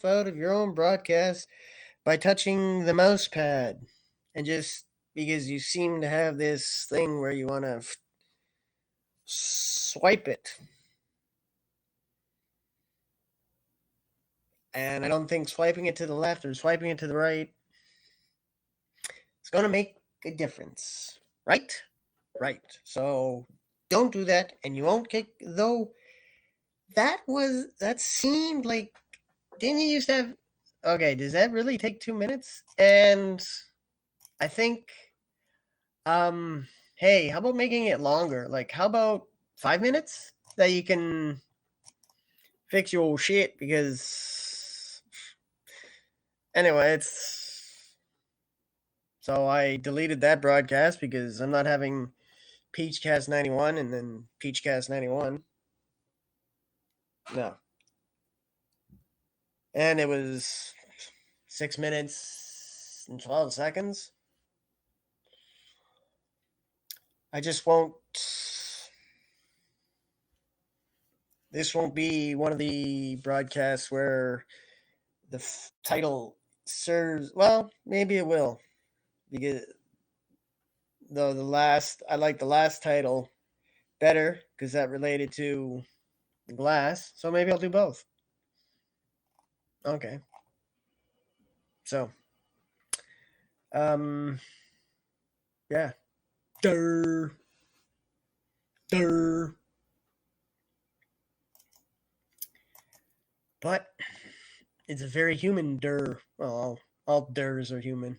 out of your own broadcast by touching the mouse pad. And just because you seem to have this thing where you want to swipe it. And I don't think swiping it to the left or swiping it to the right is going to make a difference. Right? Right. So don't do that, and you won't kick. Though that seemed like, didn't you used to have? Okay, does that really take 2 minutes? And I think, hey, how about making it longer? Like, how about 5 minutes that you can fix your shit? Because anyway, it's so I deleted that broadcast because I'm not having PeachCast 91 and then PeachCast 91. No. And it was 6 minutes and 12 seconds. I just won't. This won't be one of the broadcasts where the title serves. Well, maybe it will. Because though I like the last title better because that related to glass. So maybe I'll do both. Okay. So, um, yeah. Durr. Durr. But it's a very human durr. Well, all durrs are human.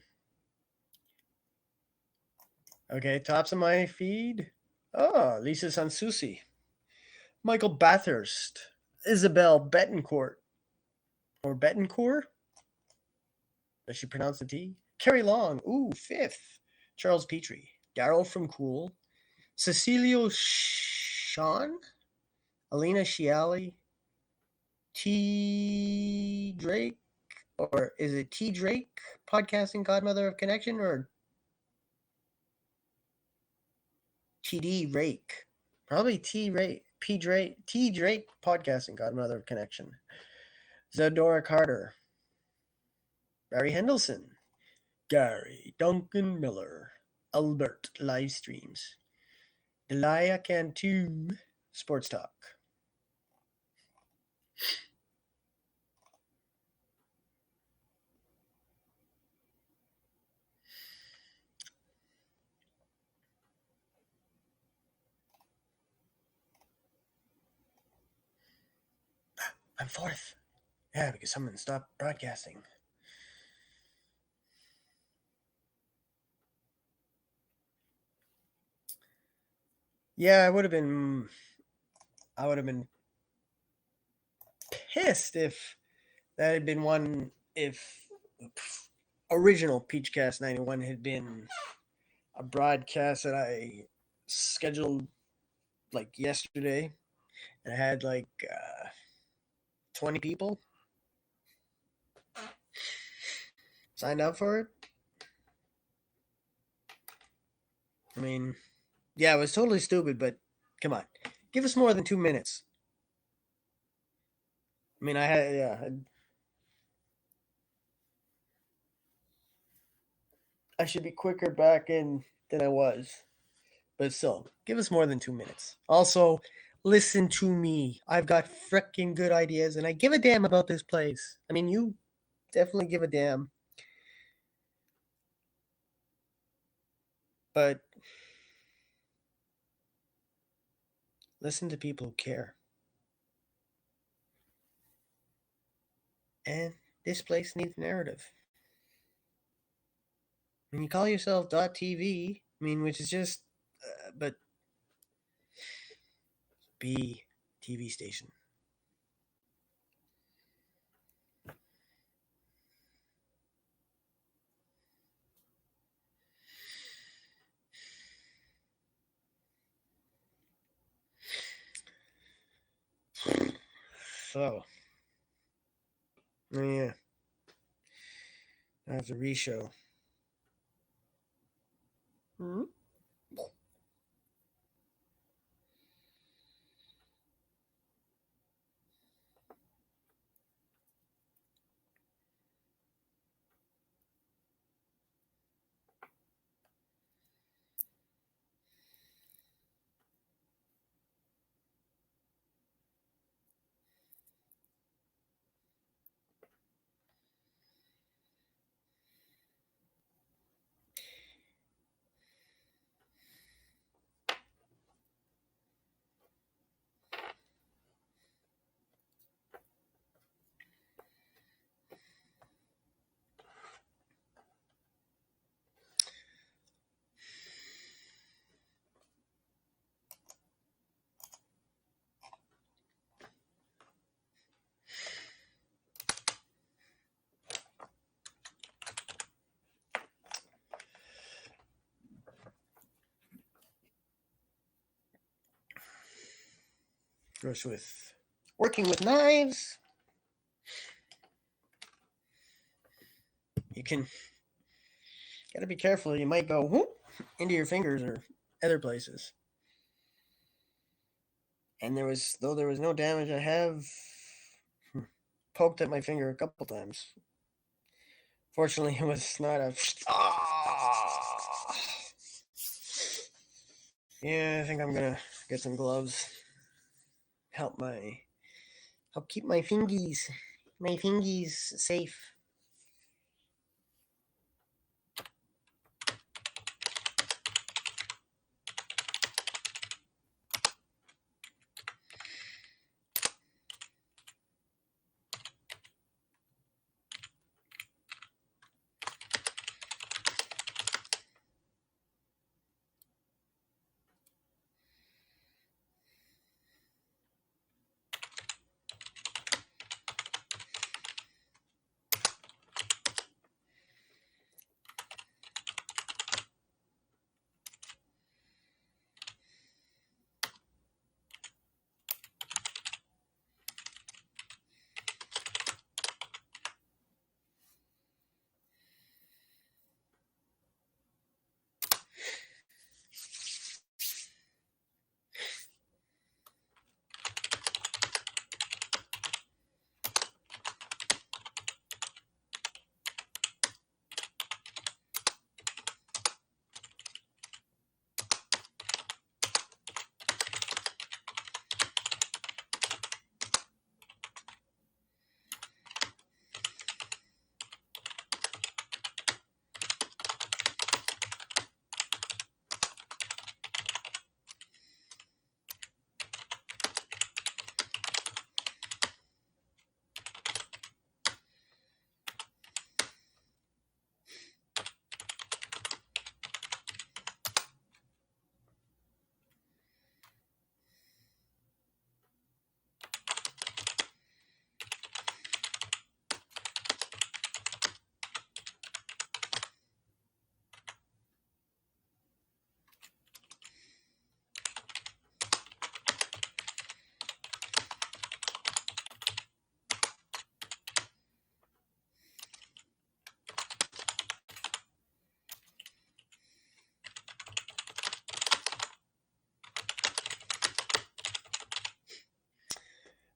Okay, tops of my feed. Oh, Lisa Sansusi. Michael Bathurst. Isabel Betancourt. Or Betancourt? Does she pronounce the T? Carrie Long. Ooh, fifth. Charles Petrie. Daryl from Cool. Cecilio Sean. Alina Shiali. T. Drake. Or is it T. Drake? Podcasting Godmother of Connection? Or TD Rake? Probably T. Rake. P. Drake. T. Drake Podcasting Godmother of Connection. Zadora Carter. Barry Hendelson. Gary Duncan Miller. Albert live streams. Delia Cantu. Sports Talk. I'm fourth. Yeah, because someone stopped broadcasting. Yeah, I would have been pissed if that had been one, if original PeachCast 91 had been a broadcast that I scheduled like yesterday and I had like 20 people signed up for it. I mean, yeah, it was totally stupid, but come on. Give us more than 2 minutes. I mean, I should be quicker back in than I was. But still, give us more than 2 minutes. Also, listen to me. I've got freaking good ideas and I give a damn about this place. I mean, you definitely give a damn. But listen to people who care. And this place needs narrative. When you call yourself .tv, I mean, which is just, but be TV station. So, yeah, that's a re-show. Mm-hmm. First with working with knives, you gotta be careful. You might go whoop into your fingers or other places. And there was no damage, I have poked at my finger a couple times. Fortunately, it was not a. Yeah, I think I'm gonna get some gloves. Help keep my fingies safe.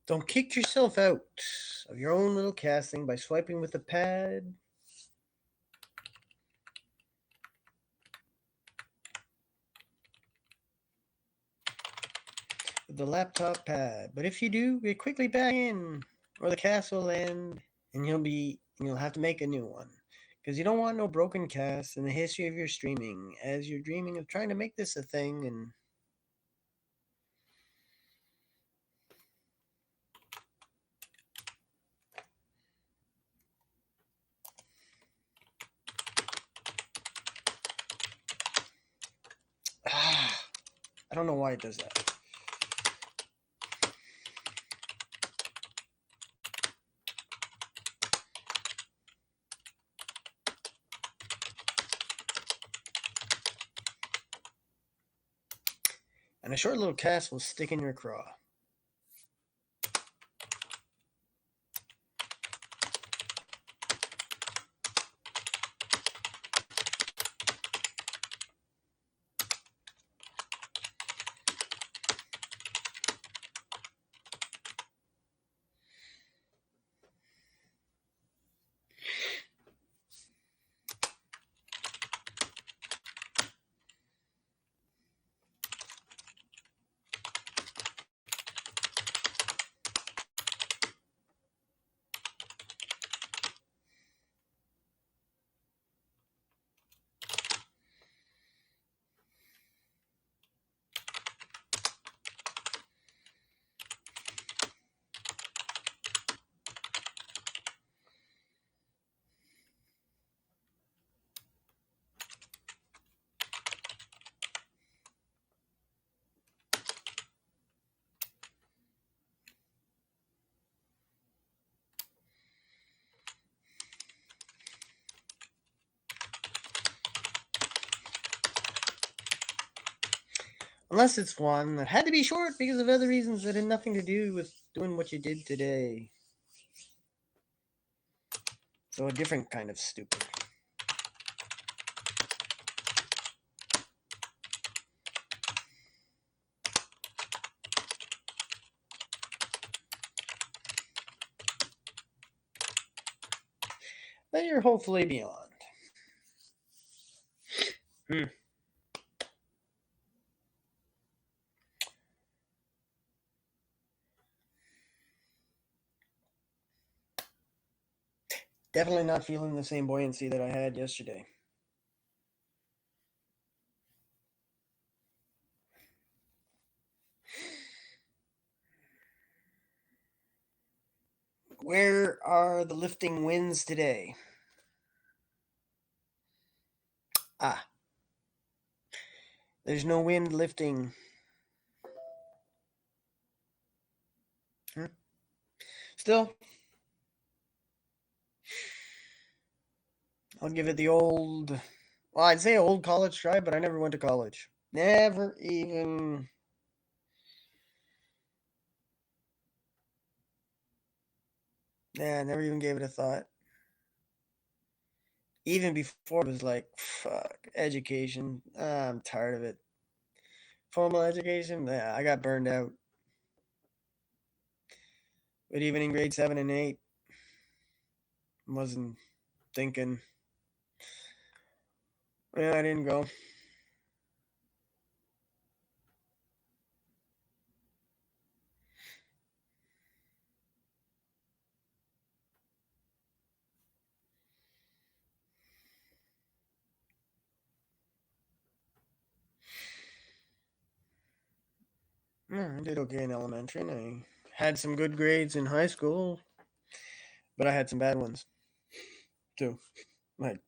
Don't kick yourself out of your own little casting by swiping with the pad. With the laptop pad. But if you do, get quickly back in, or the cast will end, and you'll have to make a new one. Because you don't want no broken cast in the history of your streaming, as you're dreaming of trying to make this a thing and I don't know why it does that. And a short little cast will stick in your craw. Unless it's one that had to be short because of other reasons that had nothing to do with doing what you did today. So a different kind of stupid. That you're hopefully beyond. Definitely not feeling the same buoyancy that I had yesterday. Where are the lifting winds today? Ah, there's no wind lifting. Still, I'll give it the old, well, I'd say old college try, but I never went to college. Never even. Yeah, never even gave it a thought. Even before it was like, fuck, education. I'm tired of it. Formal education, yeah, I got burned out. But even in grade 7 and 8, wasn't thinking. Yeah, I didn't go. Yeah, I did okay in elementary, and I had some good grades in high school, but I had some bad ones too. Like,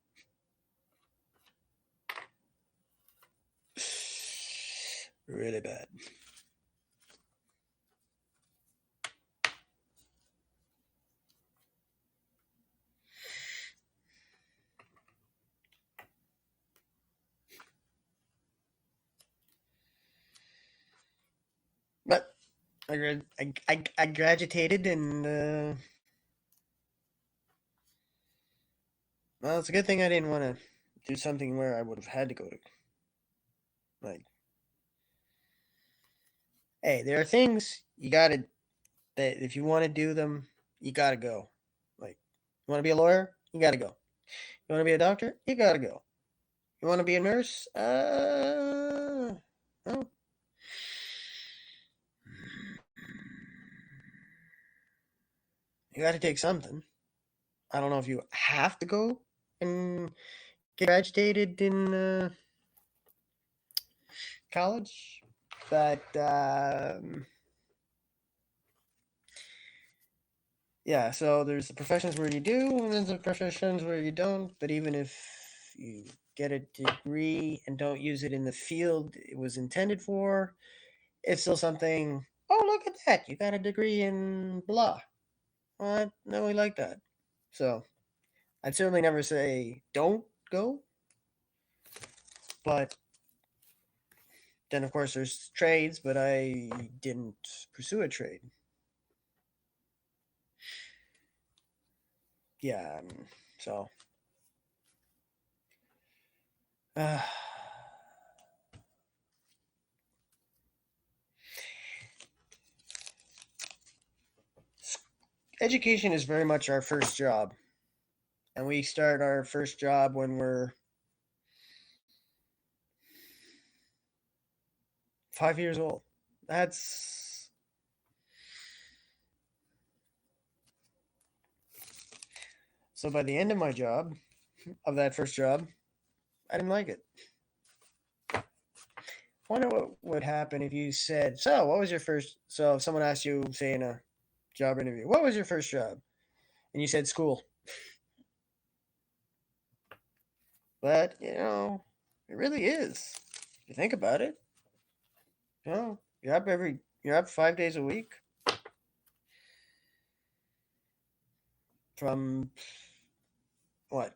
really bad. But I graduated, and well, it's a good thing I didn't want to do something where I would have had to go to. Like, hey, there are things you gotta, that if you want to do them, you gotta go. Like, you want to be a lawyer, you gotta go. You want to be a doctor, you gotta go. You want to be a nurse, well, you got to take something. I don't know if you have to go and get agitated in college, but yeah. So there's the professions where you do, and there's the professions where you don't. But even if you get a degree and don't use it in the field it was intended for, it's still something. Oh, look at that! You got a degree in blah. What? No, we like that. So I'd certainly never say don't go, but then, of course, there's trades, but I didn't pursue a trade. Yeah, so. Uh, Education is very much our first job. And we start our first job when we're 5 years old. That's. So by the end of my job, of that first job, I didn't like it. I wonder what would happen if you said, so what was your first, so if someone asked you, say in a job interview, what was your first job? And you said school. But, it really is. If you think about it, you're up 5 days a week from what?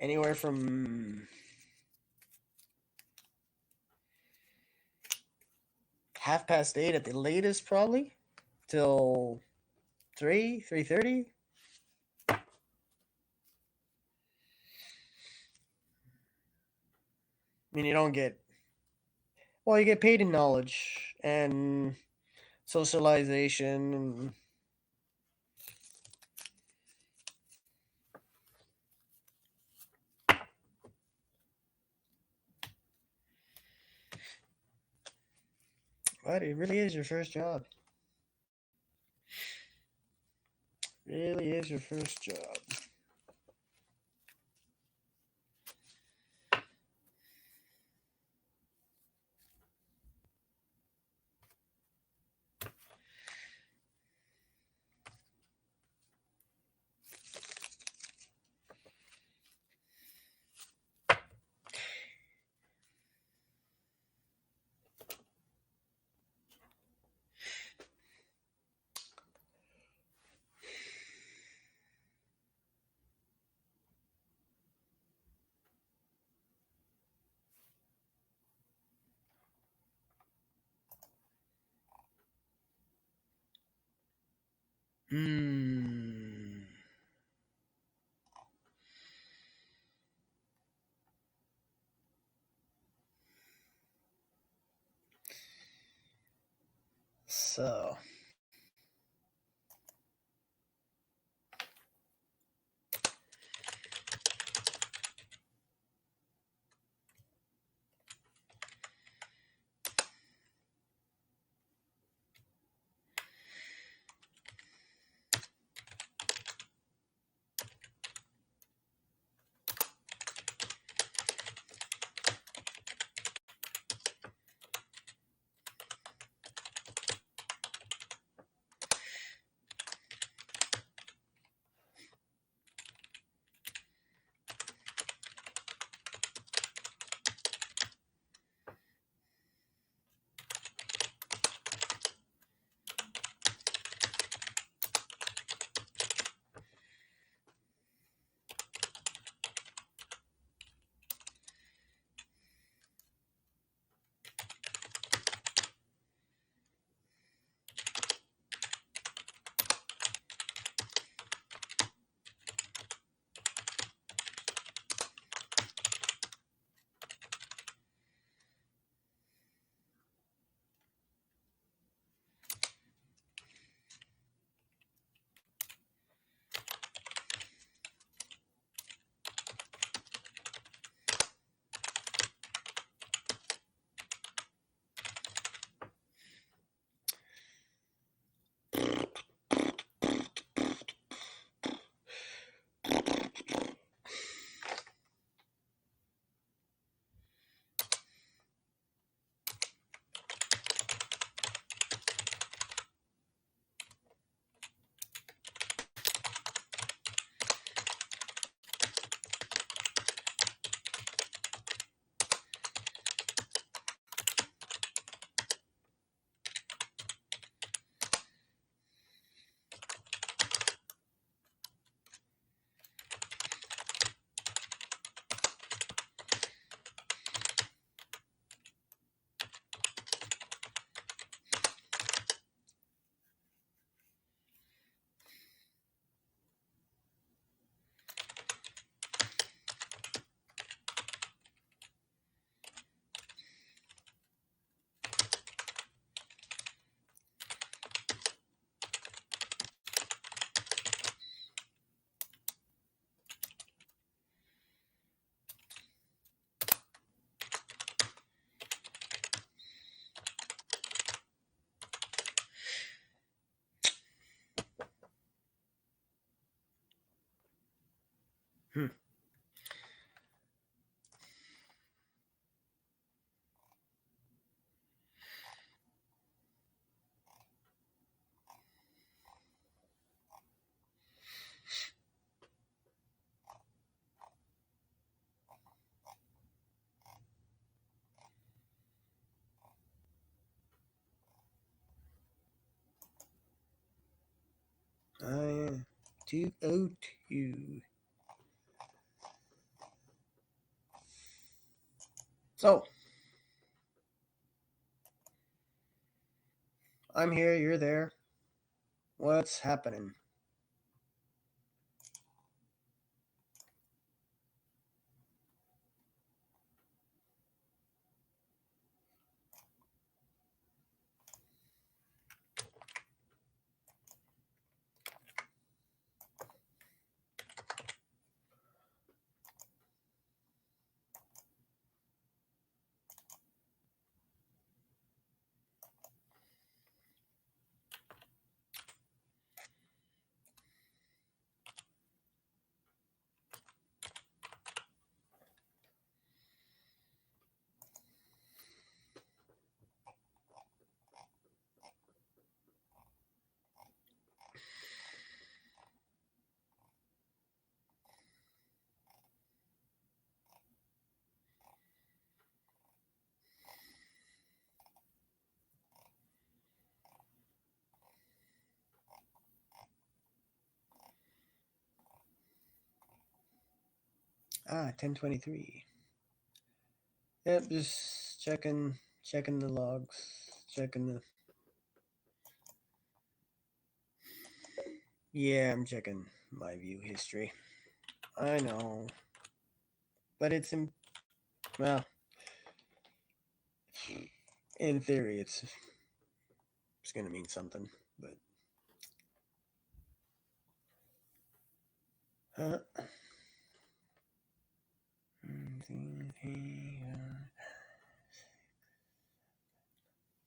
Anywhere from 8:30 at the latest, probably till 3:30. I mean, you don't get well. You get paid in knowledge and socialization, and but it really is your first job. Really is your first job. Hmm. So, hmm. I 202. So, I'm here, you're there. What's happening? Ah, 10:23. Yep, just checking the logs, checking the. Yeah, I'm checking my view history. I know, but well, in theory, it's gonna mean something, but. Uh,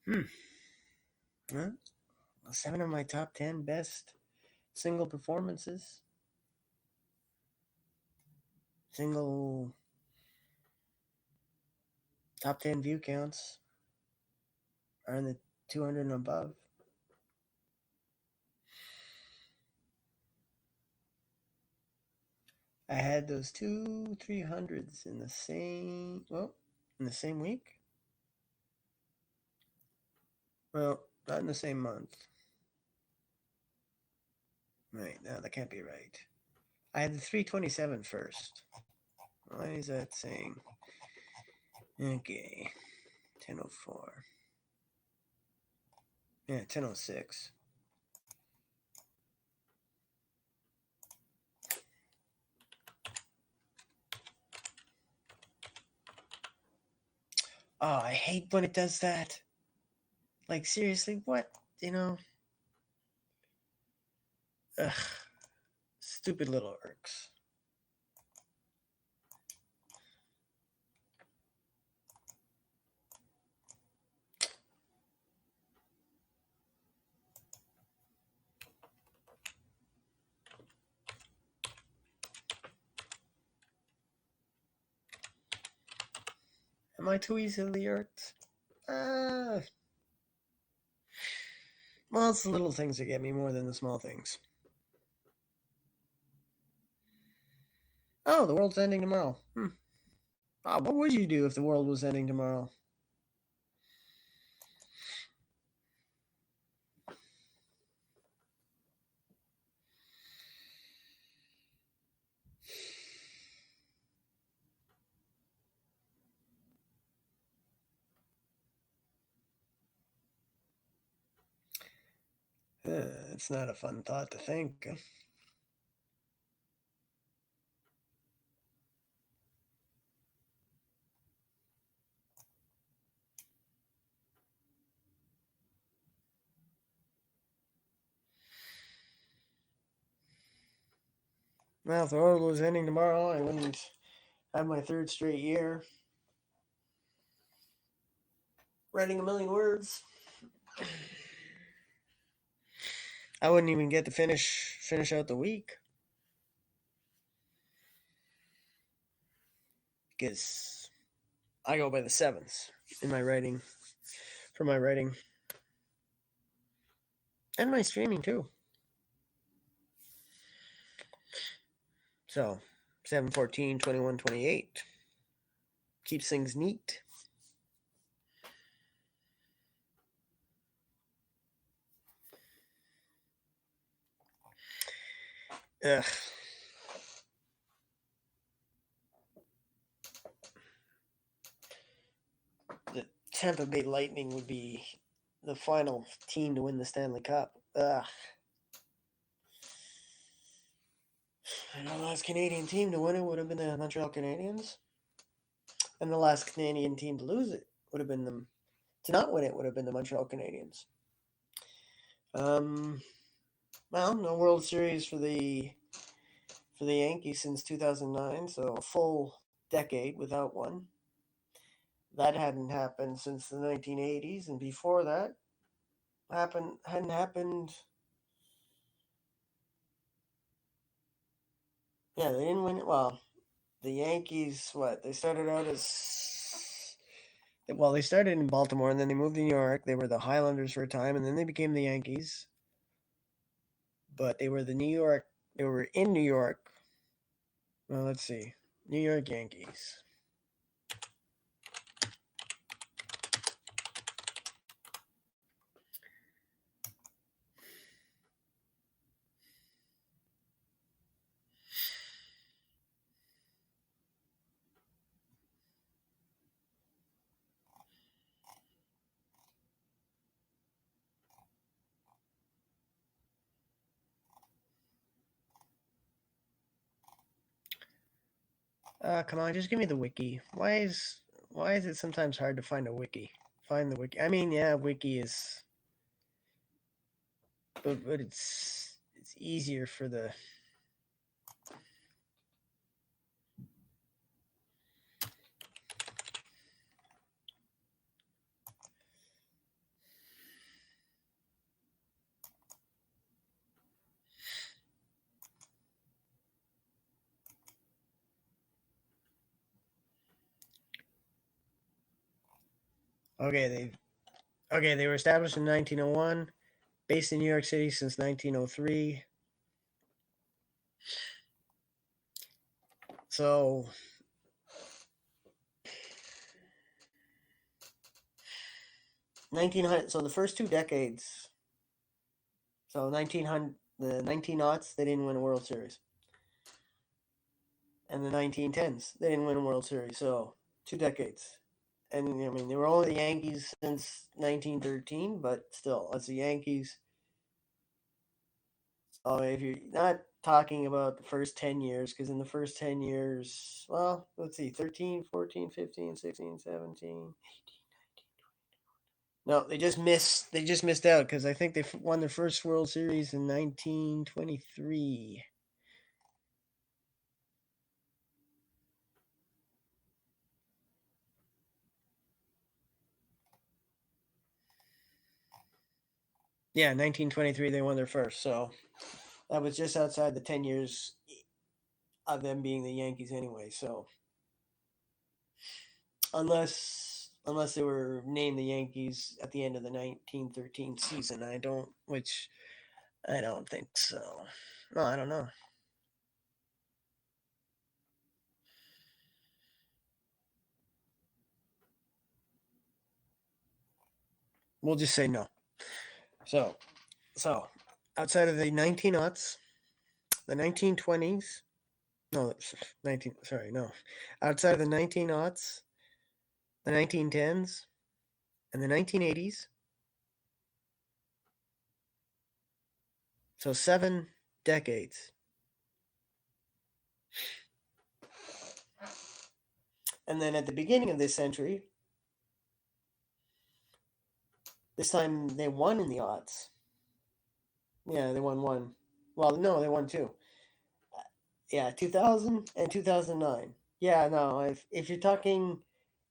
hmm. Huh? 7 of my top 10 best single performances, single top 10 view counts are in the 200 and above. I had those 300s in the same week. Well, not in the same month. Right, no, that can't be right. I had the 327 first. Why is that saying? Okay, 1004. Yeah, 1006. Oh, I hate when it does that. Like, seriously, what? You know? Ugh. Stupid little irks. Am I too easily irked? Well, it's the little things that get me more than the small things. Oh, the world's ending tomorrow. What would you do if the world was ending tomorrow? It's not a fun thought to think. Well, if the world was ending tomorrow, I wouldn't have my third straight year writing a million words. I wouldn't even get to finish out the week because I go by the sevens in my writing for my writing and my streaming too. So 7, 14, 21, 28 keeps things neat. Ugh. The Tampa Bay Lightning would be the final team to win the Stanley Cup. Ugh. And the last Canadian team to win it would have been the Montreal Canadiens, and the last Canadian team to lose it would have been them. To not win it would have been the Montreal Canadiens. Um, well, no World Series for the Yankees since 2009, so a full decade without one. That hadn't happened since the 1980s, and before that hadn't happened. Yeah, they didn't win it. Well, the Yankees, what they started out as. Well, they started in Baltimore, and then they moved to New York. They were the Highlanders for a time, and then they became the Yankees. But they were the New York. They were in New York. Well, let's see, New York Yankees. Come on, just give me the wiki. Why is it sometimes hard to find a wiki? Find the wiki. I mean, yeah, wiki is, but it's easier for the. They were established in 1901, based in New York City since 1903. So 1900. So the first 2 decades. So 1900, the 1900s, they didn't win a World Series, and the 1910s, they didn't win a World Series. So 2 decades. And I mean, they were only the Yankees since 1913, but still, that's the Yankees. So if you're not talking about the first 10 years, because in the first 10 years, well, let's see, 13, 14, 15, 16, 17. No, they just missed out because I think they won their first World Series in 1923. Yeah, 1923 they won their first. So that was just outside the 10 years of them being the Yankees anyway. So unless they were named the Yankees at the end of the 1913 season, I don't think so. No, I don't know. We'll just say no. So, so outside of the 19 aughts, the 1920s, no, 19. Sorry, no, outside of the 19 aughts, the 1910s, and the 1980s. So 7 decades. And then at the beginning of this century, this time they won in the aughts. Yeah, they won one. Well, no, they won two. Yeah, 2000 and 2009. Yeah, no, if you're talking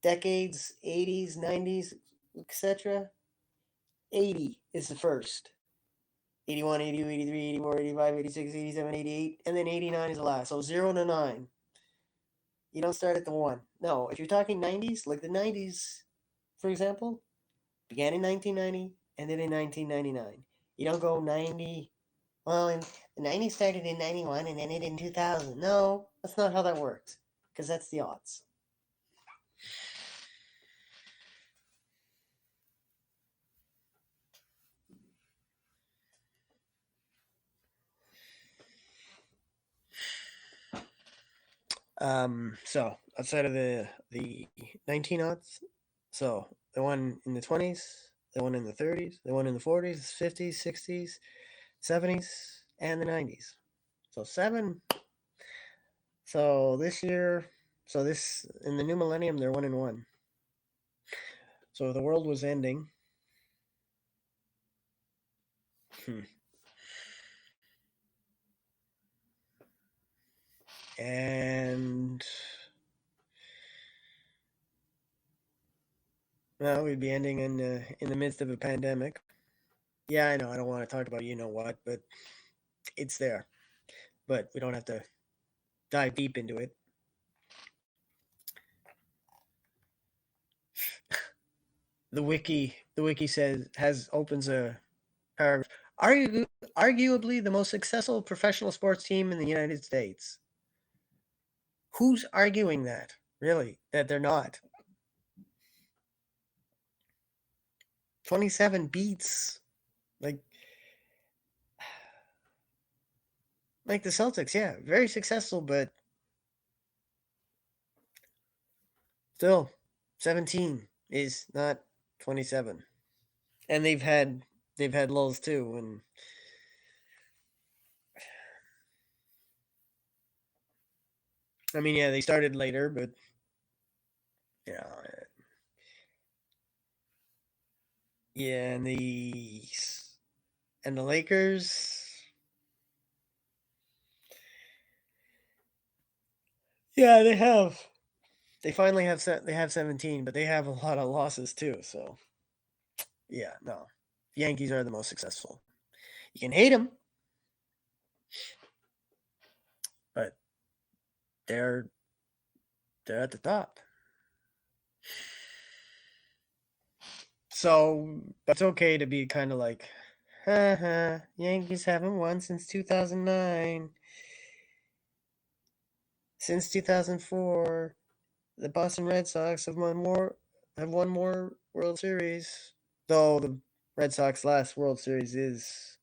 decades, 80s, 90s, etc., 80 is the first. 81, 82, 83, 84, 85, 86, 87, 88, and then 89 is the last. So 0 to 9. You don't start at the 1. No, if you're talking 90s, like the 90s, for example, began in 1990, ended in 1999. You don't go 90. Well, the 90s started in 91 and ended in 2000. No, that's not how that works, because that's the odds. So outside of the 19 odds, so the one in the 20s, They won in the 30s. They won in the 40s, 50s, 60s, 70s, and the 90s. So 7. So this year, so this in the new millennium, they're 1-1. So the world was ending. And well, we'd be ending in the midst of a pandemic. Yeah, I know. I don't want to talk about you know what, but it's there. But we don't have to dive deep into it. The wiki says opens a paragraph. Arguably the most successful professional sports team in the United States. Who's arguing that? Really, that they're not? 27 beats, like the Celtics. Yeah, very successful, but still, 17 is not 27. And they've had lulls too, and I mean, yeah, they started later, but you know, yeah, and the Lakers, yeah, they finally have 17, but they have a lot of losses too. So yeah, no, the Yankees are the most successful. You can hate them, but they're they're at the top. So it's okay to be kind of like, haha, Yankees haven't won since 2009. Since 2004, the Boston Red Sox have won more World Series. Though the Red Sox last World Series is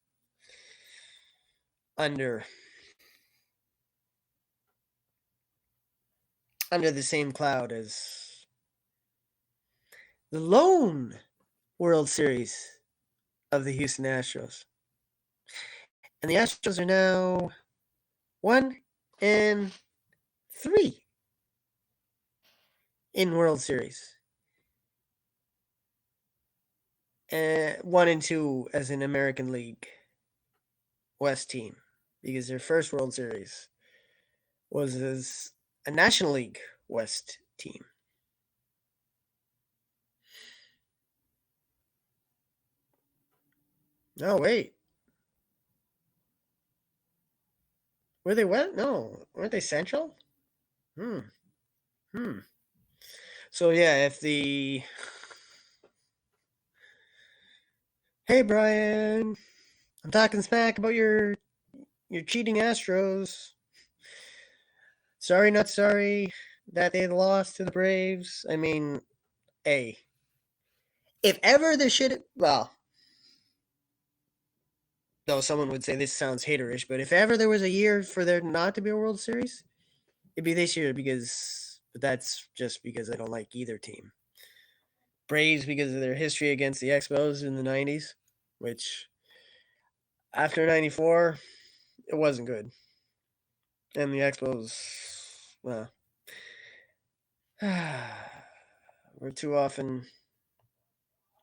under the same cloud as the lone World Series of the Houston Astros. And the Astros are now 1-3 in World Series. 1-2 as an American League West team, because their first World Series was as a National League West team. No, wait. Were they what? No, weren't they Central? Hmm. So yeah, if the hey Brian, I'm talking smack about your cheating Astros. Sorry, not sorry that they lost to the Braves. I mean, hey, if ever there should, well, though someone would say this sounds haterish, but if ever there was a year for there not to be a World Series, it'd be this year, but that's just because I don't like either team. Braves because of their history against the Expos in the 90s, which after 94, it wasn't good. And the Expos, well, were too often.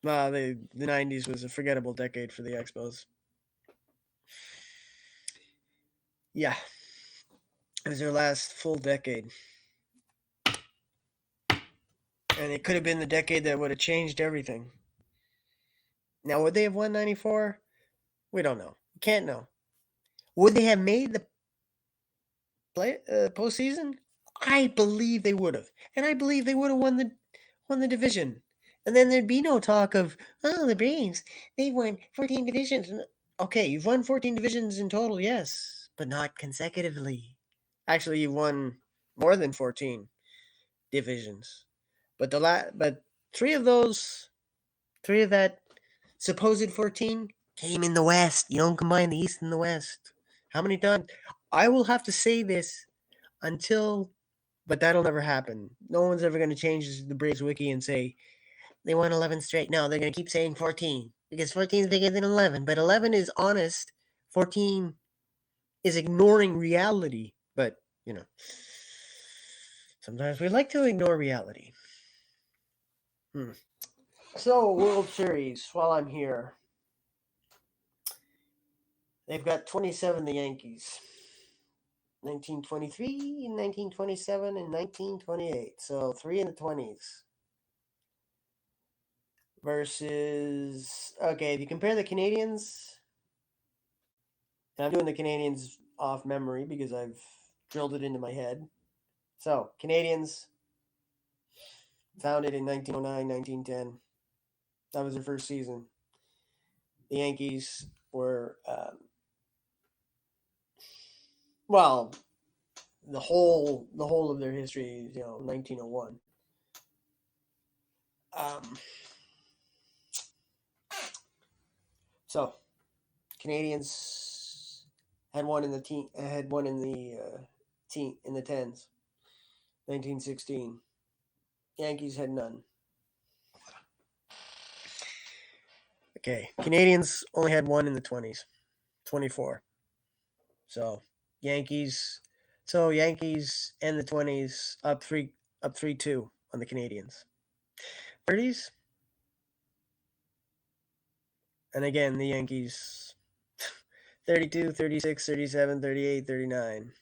Well, the 90s was a forgettable decade for the Expos. Yeah, it was their last full decade. And it could have been the decade that would have changed everything. Now, would they have won 94? We don't know. We can't know. Would they have made the postseason? I believe they would have. And I believe they would have won the division. And then there'd be no talk of, oh, the Braves, they won 14 divisions. Okay, you've won 14 divisions in total, yes, but not consecutively. Actually, you've won more than 14 divisions. But but three of that supposed 14 came in the West. You don't combine the East and the West. How many times? I will have to say this but that'll never happen. No one's ever going to change the Braves wiki and say They won 11 straight. No, they're going to keep saying 14 because 14 is bigger than 11. But 11 is honest. 14 is ignoring reality. But, sometimes we like to ignore reality. So, World Series, while I'm here, they've got 27, the Yankees. 1923, 1927, and 1928. So, 3 in the 20s. Versus, okay, if you compare the Canadians, and I'm doing the Canadians off memory because I've drilled it into my head. So, Canadians, founded in 1909, 1910. That was their first season. The Yankees were, well, the whole of their history is 1901. So Canadians had one in the team in the tens. 1916. Yankees had none. Okay, Canadians only had one in the 20s. 24. So Yankees and the 20s up 3-2 on the Canadians. 30s. And again, the Yankees 32, 36, 37, 38, 39.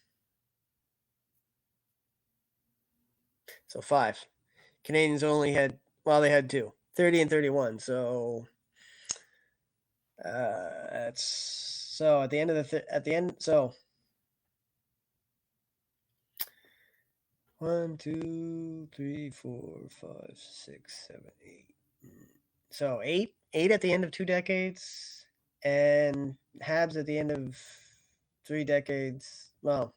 So 5. Canadians only had, they had 2. 30 and 31. So that's so at the end of so 1, 2, 3, 4, 5, 6, 7, 8. So 8 at the end of 2 decades, and Habs at the end of 3 decades. Well,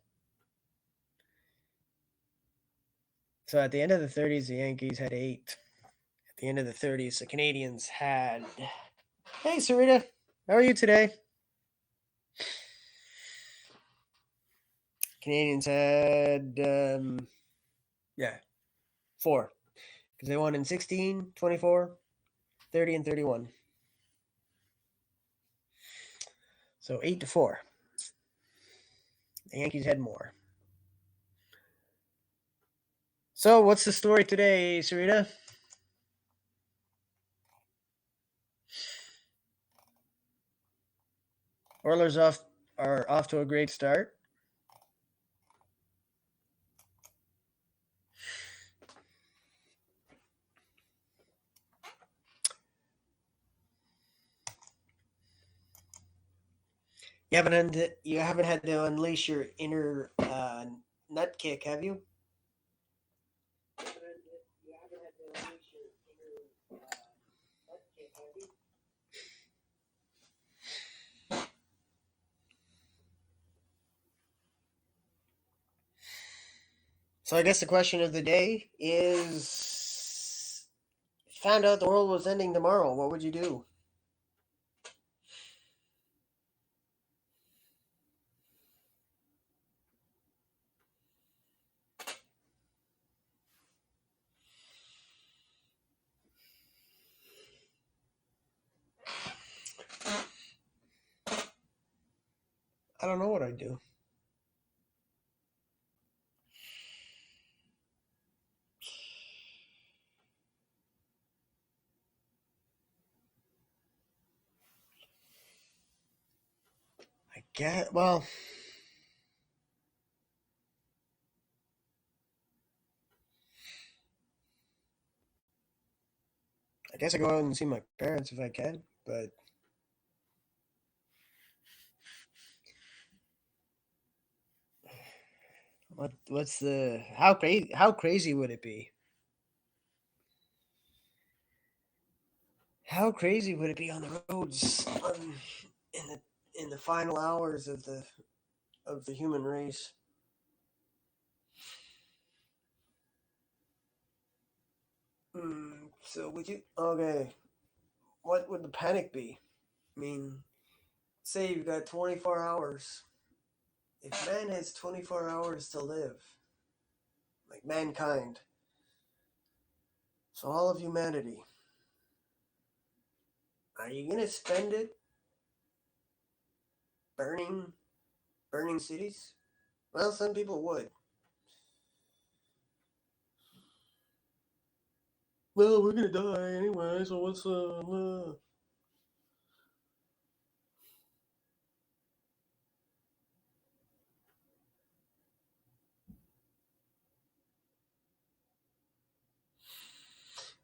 so at the end of the 30s, the Yankees had 8. At the end of the 30s, the Canadians had. Hey, Sarita, how are you today? Canadians had 4, because they won in 16, 24, 30, and 31. So 8-4. The Yankees had more. So what's the story today, Sarita? Oilers are off to a great start. You haven't had to unleash your inner nut kick, have you? So I guess the question of the day is: found out the world was ending tomorrow, what would you do? I don't know what I'd do. I guess, I guess I go out and see my parents if I can, but what's the how crazy would it be? How crazy would it be on the roads in the final hours of the human race? So would you? Okay, what would the panic be? I mean, say you've got 24 hours. If man has 24 hours to live, like mankind, so all of humanity, Are you gonna spend it burning cities? Well, some people would. Well, we're gonna die anyway, so what's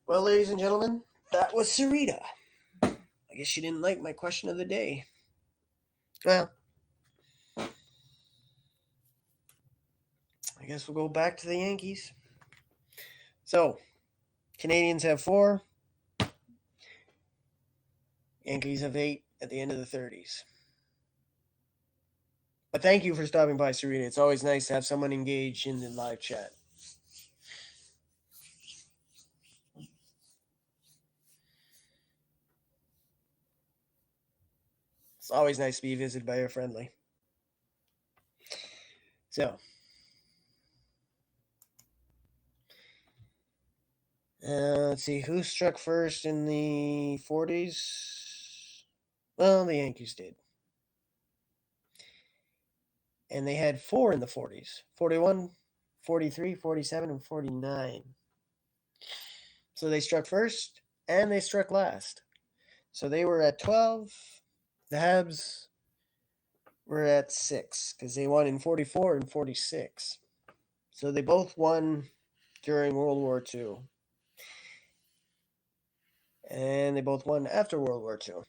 Well, ladies and gentlemen, that was Sarita. I guess she didn't like my question of the day. Well, I guess we'll go back to the Yankees. So, Canadians have 4, Yankees have 8 at the end of the 30s. But thank you for stopping by, Sarita. It's always nice to have someone engaged in the live chat. It's always nice to be visited by a friendly. So, let's see, who struck first in the 40s? Well, the Yankees did. And they had 4 in the 40s: 41, 43, 47, and 49. So they struck first and they struck last. So they were at 12. The Habs were at 6 because they won in 44 and 46. So they both won during World War II. And they both won after World War II.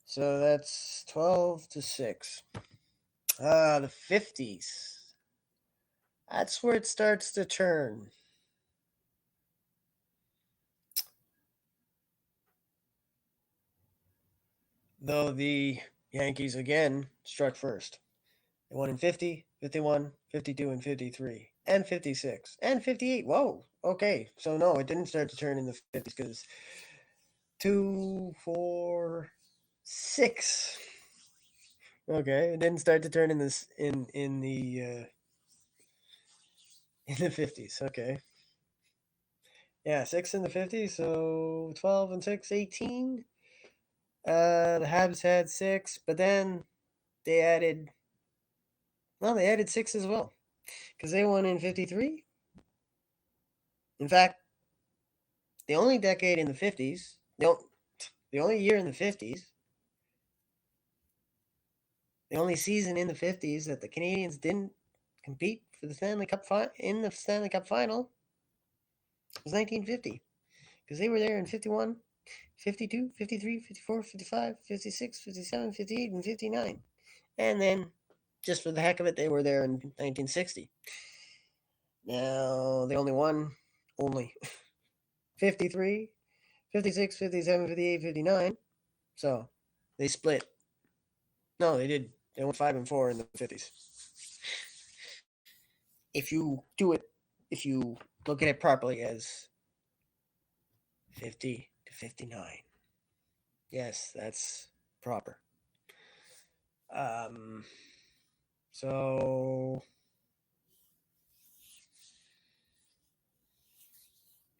So that's 12 to 6. The 50s. That's where it starts to turn. Though the Yankees again struck first. They won in 50, 51, 52, and 53, and 56, and 58. Whoa. Okay. So, no, it didn't start to turn in the 50s because 2, 4, 6. Okay. It didn't start to turn in this in the 50s. Okay. Yeah, 6 in the 50s. So 12 and 6, 18. The Habs had 6, but then they added, well, they added 6 as well because they won in 53. In fact, the only decade in the 50s, the only year in the 50s, the only season in the 50s that the Canadians didn't compete for the Stanley Cup in the Stanley Cup final was 1950 because they were there in 51, 52, 53, 54, 55, 56, 57, 58, and 59. And then, just for the heck of it, they were there in 1960. Now, they only 53, 56, 57, 58, 59. So, they split. No, they did. They went 5 and 4 in the 50s. If you look at it properly as 50 to 59. Yes, that's proper. So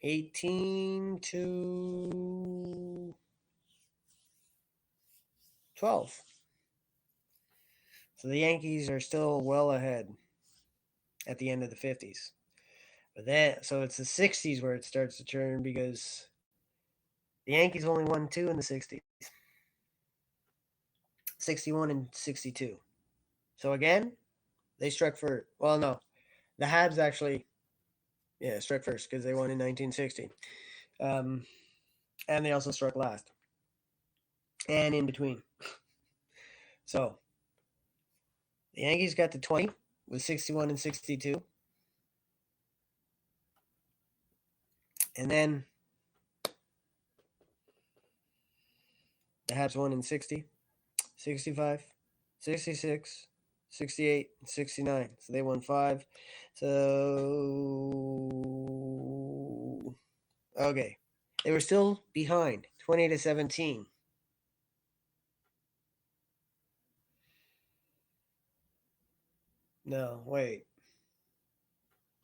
18 to 12. So the Yankees are still well ahead at the end of the 50s. But then, so it's the 60s where it starts to turn because the Yankees only won 2 in the 60s, 61 and 62. So again, they struck first. Well, no, the Habs actually, yeah, struck first because they won in 1960. And they also struck last and in between. So the Yankees got to 20 with 61 and 62. And then the Habs won in 60, 65, 66, 68, and 69. So they won 5. So, okay. They were still behind 20 to 17. No, wait.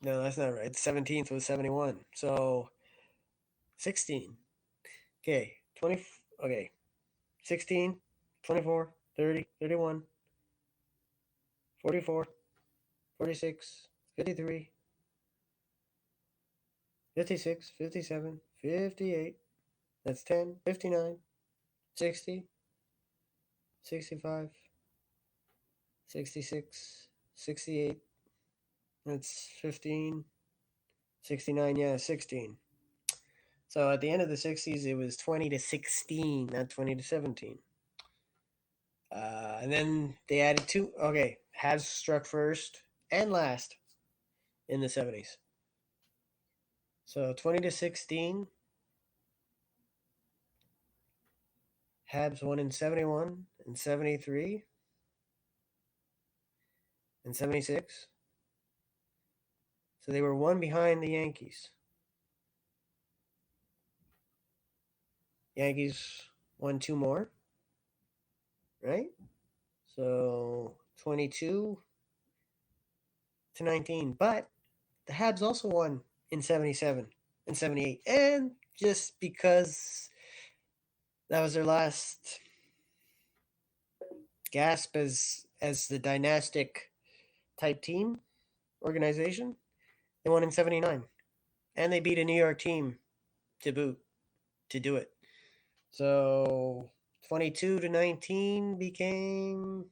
No, that's not right. The 17th was 71. So 16. Okay. 20. Okay. 16, 24, 30, 31, 44, 46, 53, 56, 57, 58. That's 10, 59, 60, 65, 66, 68. That's 15, 69. Yeah, 16. So at the end of the 60s, it was 20-16, not 20-17. And then they added two. Okay, Habs struck first and last in the 70s. So 20-16, Habs won in 71 and 73 and 76. So they were one behind the Yankees. Yankees won two more, right? So 22-19. But the Habs also won in 77 and 78. And just because that was their last gasp as the dynastic type team organization, they won in 79. And they beat a New York team to boot to do it. So 22-19 became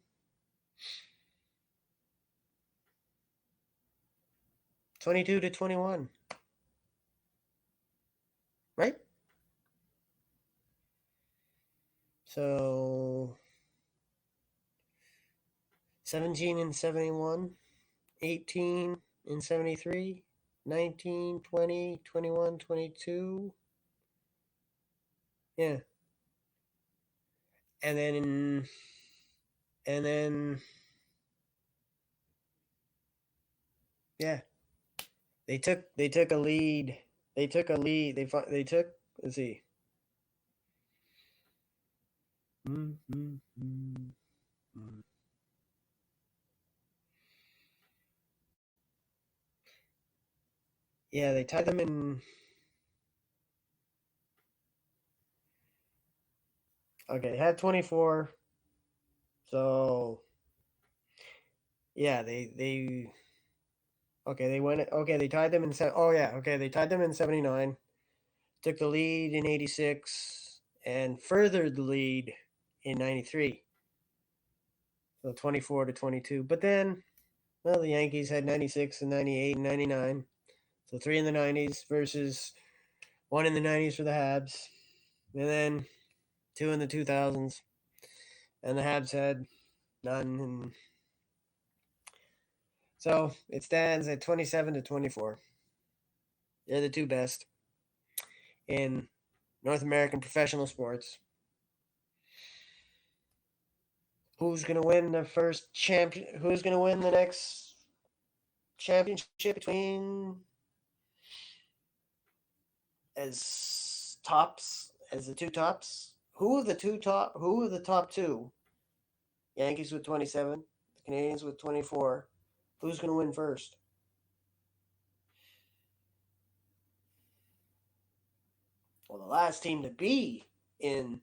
22-21. Right? So 17 and 71, 18 and 73, 19, 20, 21, 22. Yeah. And then yeah, they took a lead. They took a lead. They took, let's see. Yeah, they tied them in. Okay, they had 24. So yeah, they okay, they went okay, they tied them in oh yeah, okay, they tied them in 79, took the lead in 86 and furthered the lead in 93. So 24-22. But then, well, the Yankees had 96 and 98 and 99. So three in the 90s versus one in the 90s for the Habs. And then two in the 2000s. And the Habs had none. And so it stands at 27-24. They're the two best in North American professional sports. Who's going to win the first champion? Who's going to win the next championship between as tops as the two tops? Who are the top two? Yankees with 27, the Canadians with 24. Who's going to win first? Well, the last team to be in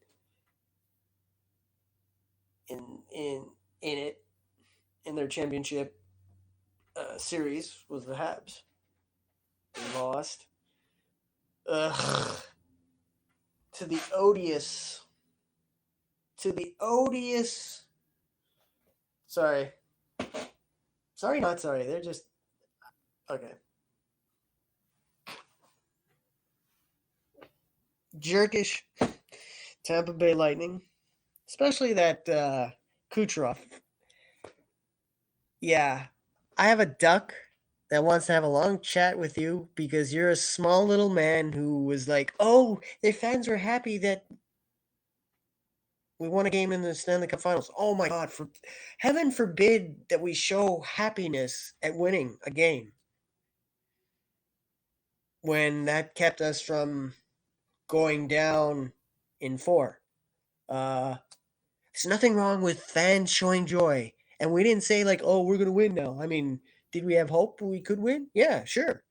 in in in it in their championship series was the Habs. They lost. Ugh. To the odious. To the odious. Sorry. Sorry, not sorry. They're just. Okay. Jerkish Tampa Bay Lightning. Especially that Kucherov. Yeah. I have a duck that wants to have a long chat with you because you're a small little man who was like, oh, their fans were happy that we won a game in the Stanley Cup Finals. Oh my God! Heaven forbid that we show happiness at winning a game when that kept us from going down in 4. There's nothing wrong with fans showing joy And we didn't say like, oh, we're gonna win now. I mean, did we have hope we could win? Yeah, sure.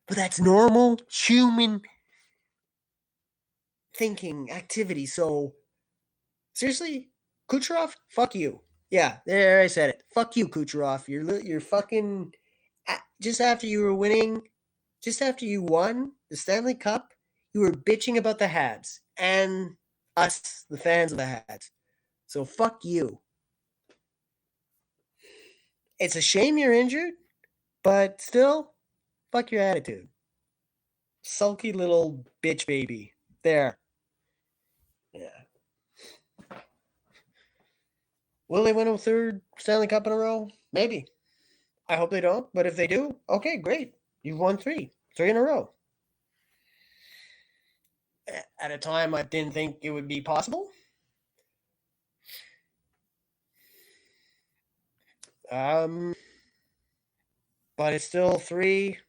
But that's normal human thinking activity. So seriously, Kucherov, fuck you. Yeah, there I said it. Fuck you, Kucherov. You're fucking just after you were winning, just after you won the Stanley Cup, you were bitching about the Habs and us, the fans of the Habs. So fuck you. It's a shame you're injured, but still, fuck your attitude. Sulky little bitch baby. There. Yeah. Will they win a third Stanley Cup in a row? Maybe. I hope they don't, but if they do, okay, great. You've won three in a row. At a time I didn't think it would be possible. Um, but it's still three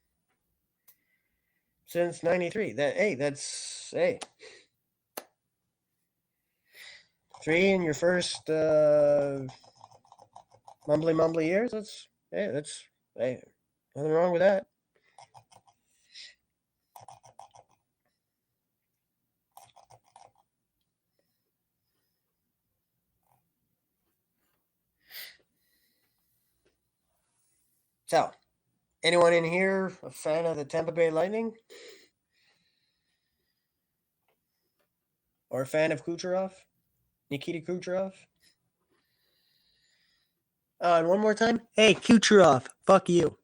since '93. That's three in your first mumbly years. That's nothing wrong with that. So, anyone in here a fan of the Tampa Bay Lightning or a fan of Kucherov, Nikita Kucherov? And one more time, hey Kucherov, fuck you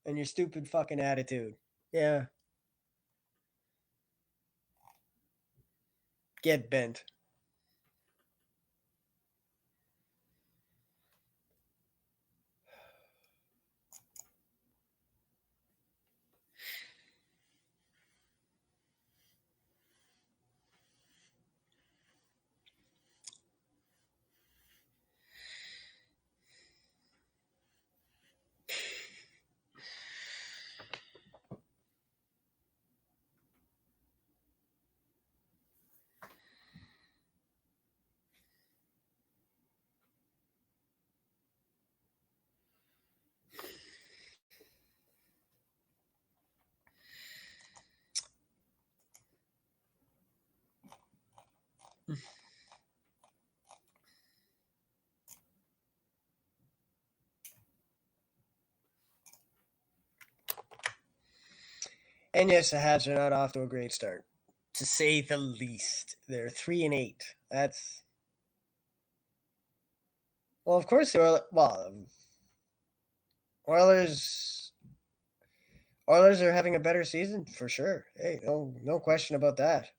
and your stupid fucking attitude. Yeah, get bent. And yes, the Habs are not off to a great start, to say the least. They're 3-8. That's well, of course they're well. Oilers Oilers are having a better season for sure. Hey, no question about that.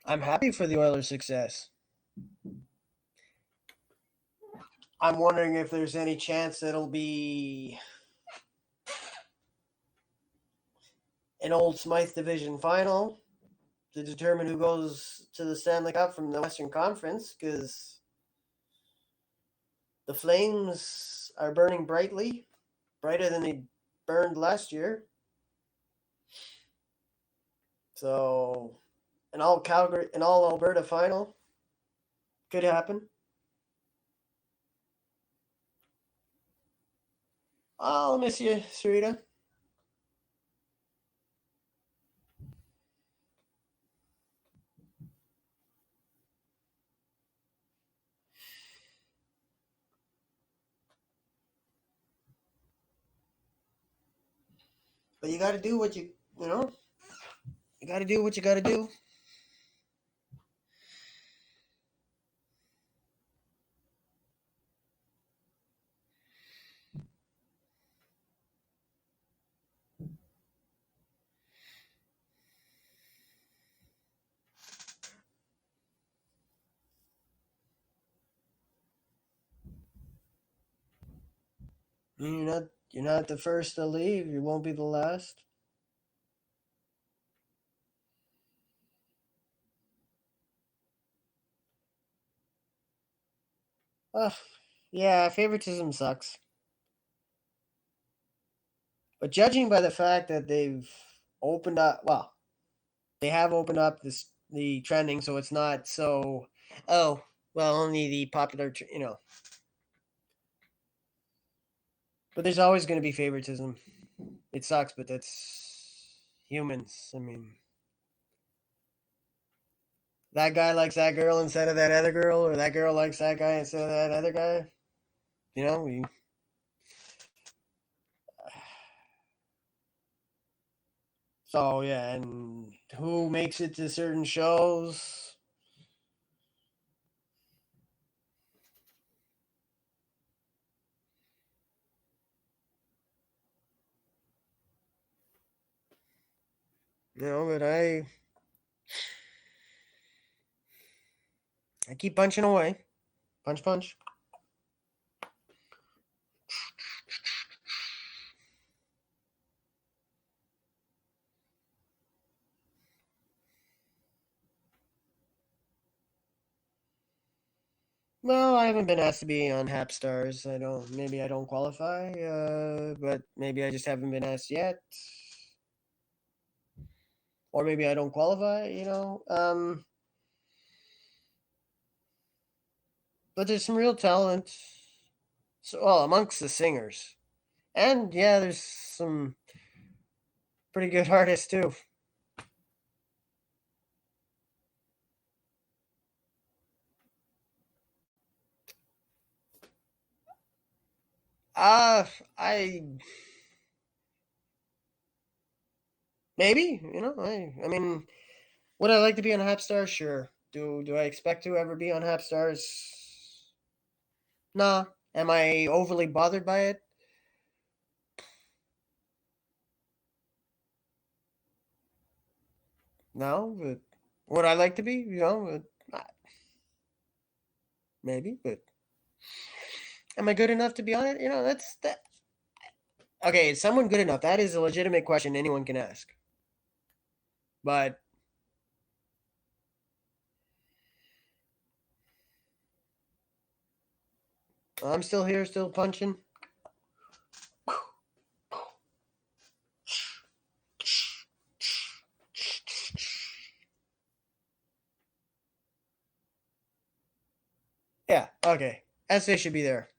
I'm happy for the Oilers' success. I'm wondering if there's any chance it'll be an old Smythe Division final to determine who goes to the Stanley Cup from the Western Conference, because the Flames are burning brightly, brighter than they burned last year. So, an all Alberta final could happen. I'll miss you, Sarita. But you got to do what you know. You got to do what you got to do. You're not the first to leave. You won't be the last. Oh, yeah, favoritism sucks. But judging by the fact that they've opened up, well, they have opened up the trending, so it's not so. Oh, well, only the popular, But there's always going to be favoritism. It sucks, but that's humans. I mean, that guy likes that girl instead of that other girl, or that girl likes that guy instead of that other guy. You know, we. So yeah, and who makes it to certain shows? But I keep punching away, punch, punch. Well, I haven't been asked to be on Hap Stars. I don't. Maybe I don't qualify. But maybe I just haven't been asked yet, or maybe I don't qualify. But there's some real talent. So, well, amongst the singers, and yeah, there's some pretty good artists too. Uh, I maybe I mean, would I like to be on Hap Stars? Sure. Do I expect to ever be on Hap Stars? Nah. Am I overly bothered by it? No, but would I like to be? Maybe, but am I good enough to be on it? That's that. Okay, is someone good enough? That is a legitimate question anyone can ask. But I'm still here, still punching. Yeah, okay. SA should be there.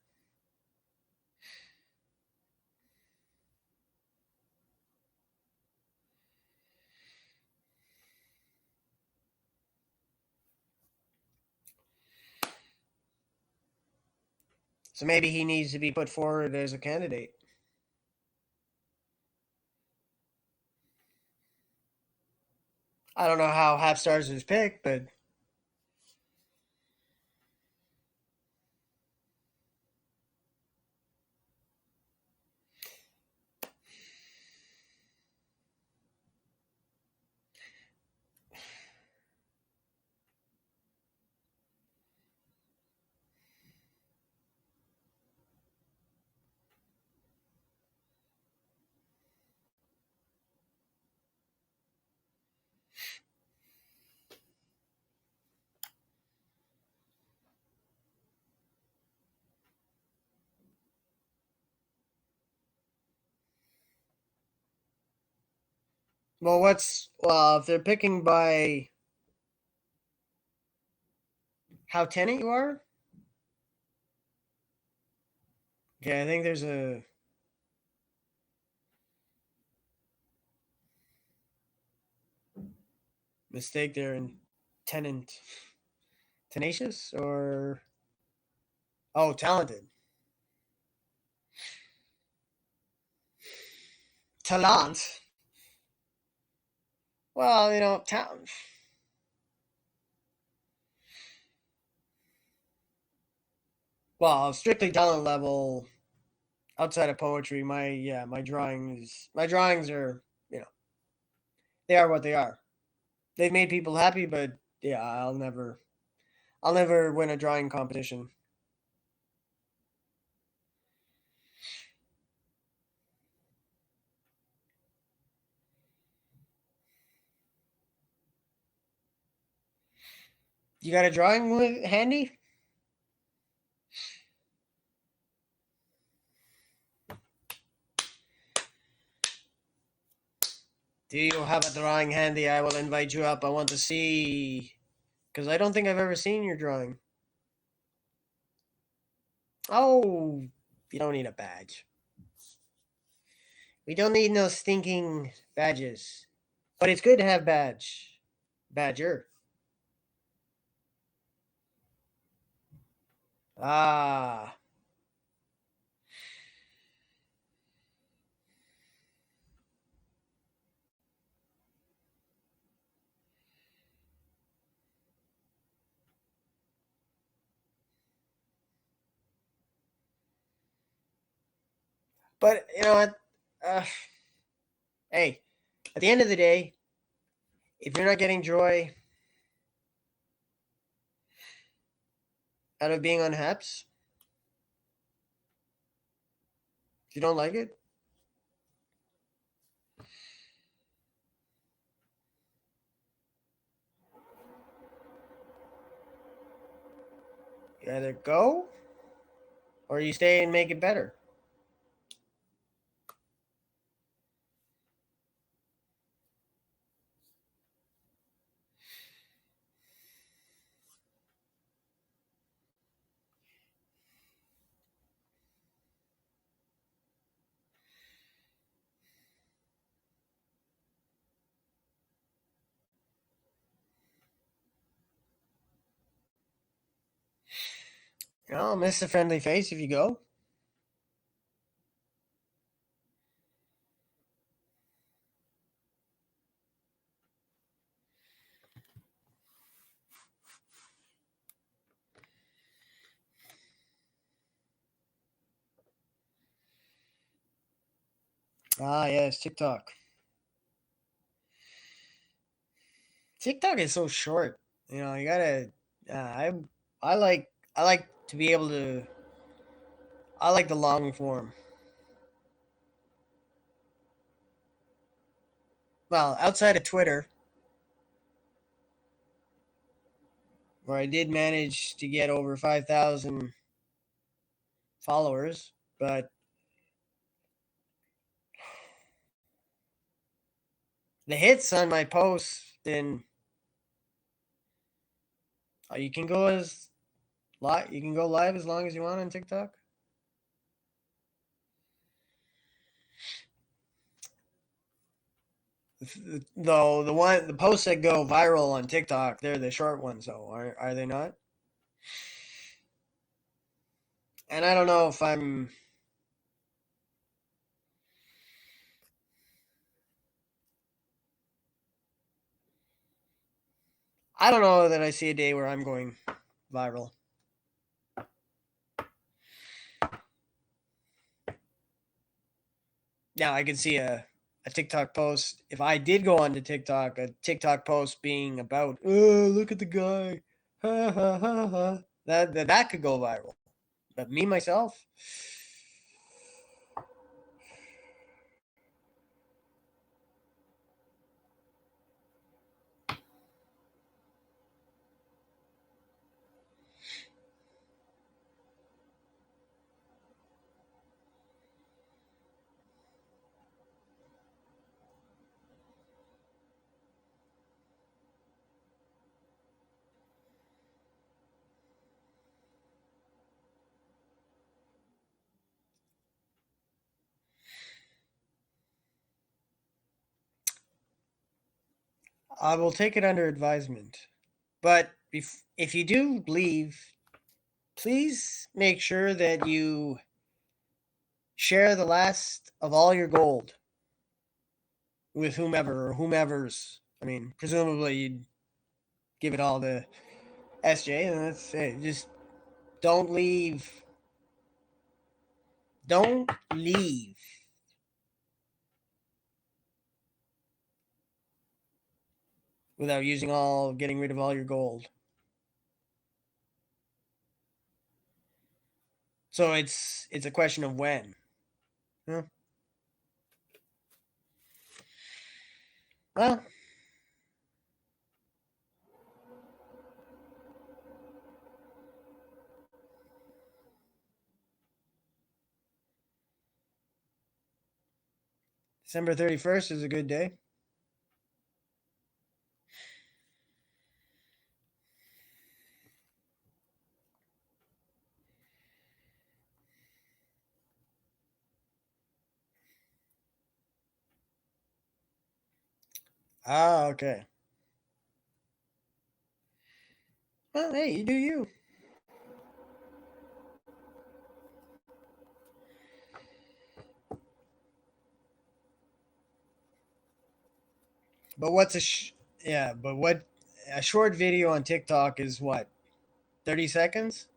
So maybe he needs to be put forward as a candidate. I don't know how Half Stars was picked, but if they're picking by how tenant you are? Okay, I think there's a mistake there in tenant. Tenacious or talented. Talent. Well, well, strictly talent level outside of poetry, my drawings are they are what they are. They've made people happy, but yeah, I'll never win a drawing competition. You got a drawing with handy? Do you have a drawing handy? I will invite you up. I want to see. Because I don't think I've ever seen your drawing. Oh, you don't need a badge. We don't need no stinking badges. But it's good to have badge. Badger. Ah. But, you know what? Hey, at the end of the day, if you're not getting joy out of being on Haps, if you don't like it, you either go or you stay and make it better. You know, miss a friendly face if you go. Ah, yes, TikTok. TikTok is so short. You know, you gotta. I like. I like to be able to. I like the long form. Well, outside of Twitter, where I did manage to get over 5,000 followers, but the hits on my posts, then you can go as live. You can go live as long as you want on TikTok. Though the posts that go viral on TikTok, they're the short ones, though, are they not? And I don't know if I don't know that I see a day where I'm going viral. Now I can see a TikTok post. If I did go onto TikTok, a TikTok post being about, oh, look at the guy, ha ha ha ha. That could go viral. But me myself, I will take it under advisement. But if you do leave, please make sure that you share the last of all your gold with whomever or whomever's. I mean, presumably you'd give it all to SJ, and that's it. Just don't leave. Don't leave without getting rid of all your gold. So it's a question of when. Huh? Well, December 31st is a good day. Ah, okay. Well, hey, you do you. But what's yeah, but what a short video on TikTok is what? 30 seconds?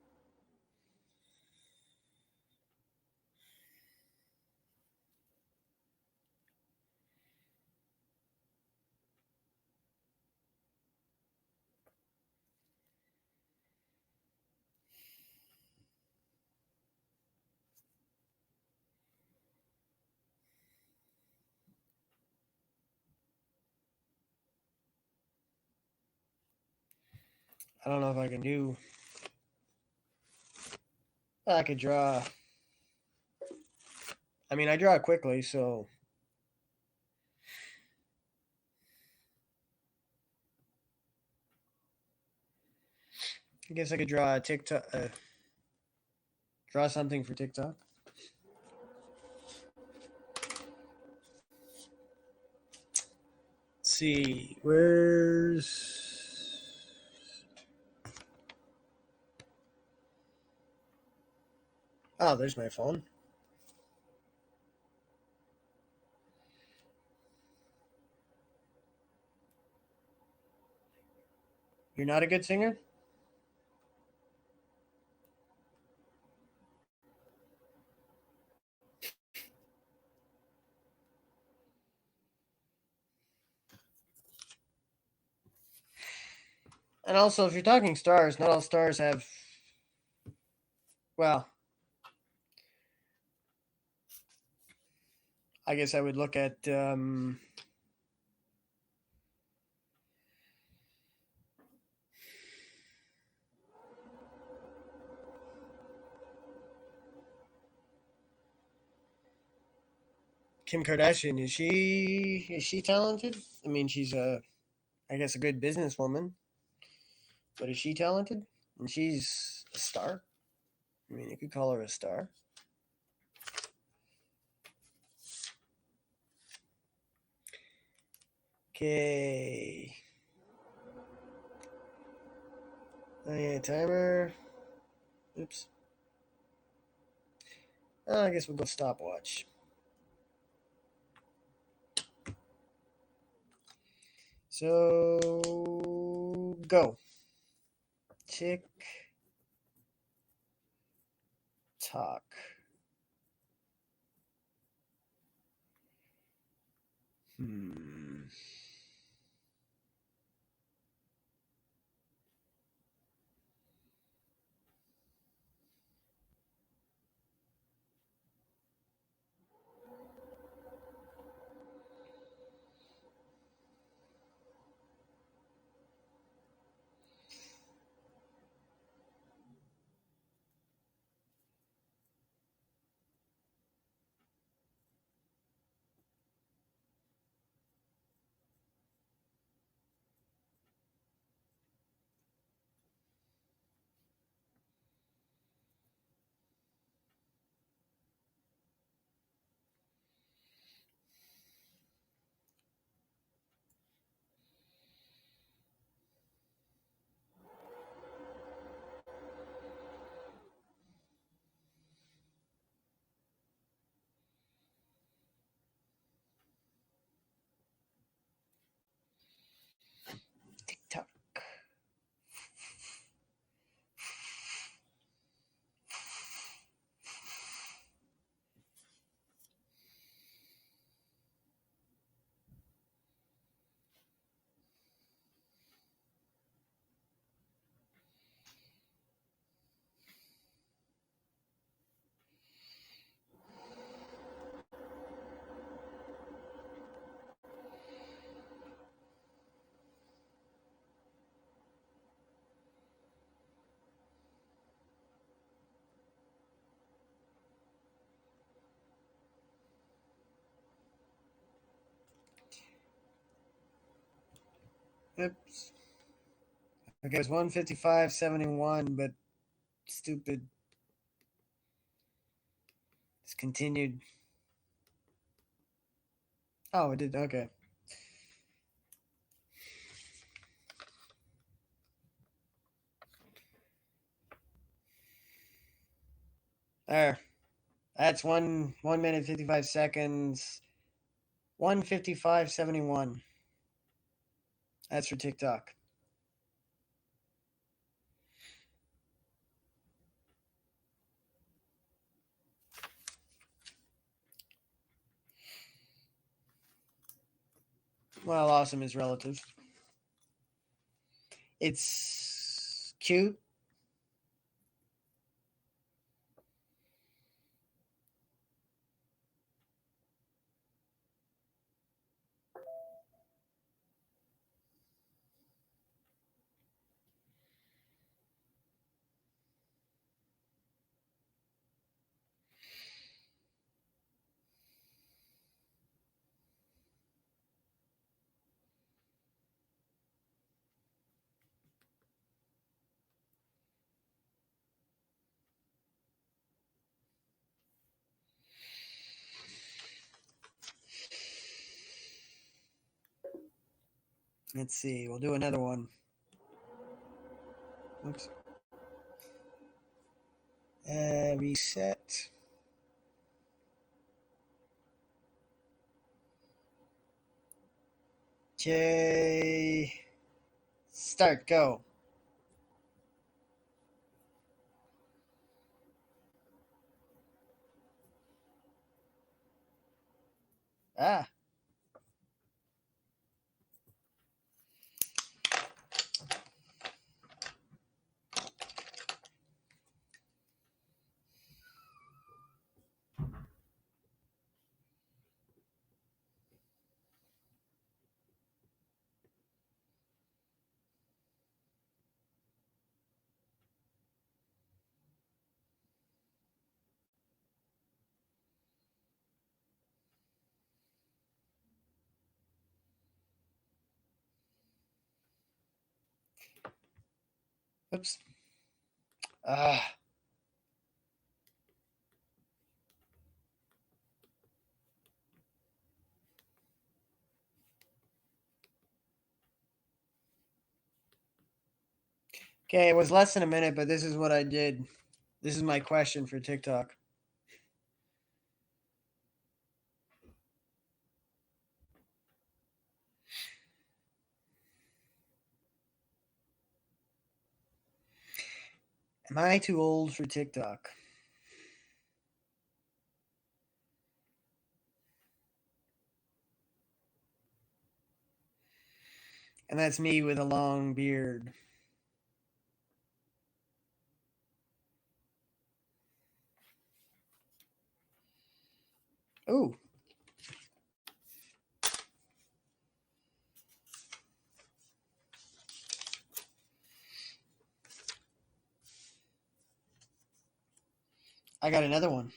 I don't know if I can do. I could draw. I mean, I draw quickly, so I guess I could draw a TikTok. Draw something for TikTok. Let's see, where's? Oh, there's my phone. You're not a good singer? And also, if you're talking stars, not all stars have. Well, I guess I would look at. Kim Kardashian. Is she talented? I mean, she's I guess a good businesswoman, but is she talented? And she's a star. I mean, you could call her a star. Okay. Oh yeah, timer. Oops. I guess we'll go stopwatch. So go. Tick tock. Hmm. Tick tock. Oops. Okay, it was 155.71, but stupid. It's continued. Oh, it did. Okay. There. That's 1 minute 55 seconds. 1:55:71. That's for TikTok. Well, awesome is relative. It's cute. Let's see. We'll do another one. Oops. Reset. Okay. Start. Go. Ah. Oops. Ah. Okay, it was less than a minute, but this is what I did. This is my question for TikTok. Am I too old for TikTok? And that's me with a long beard. Ooh. I got another one.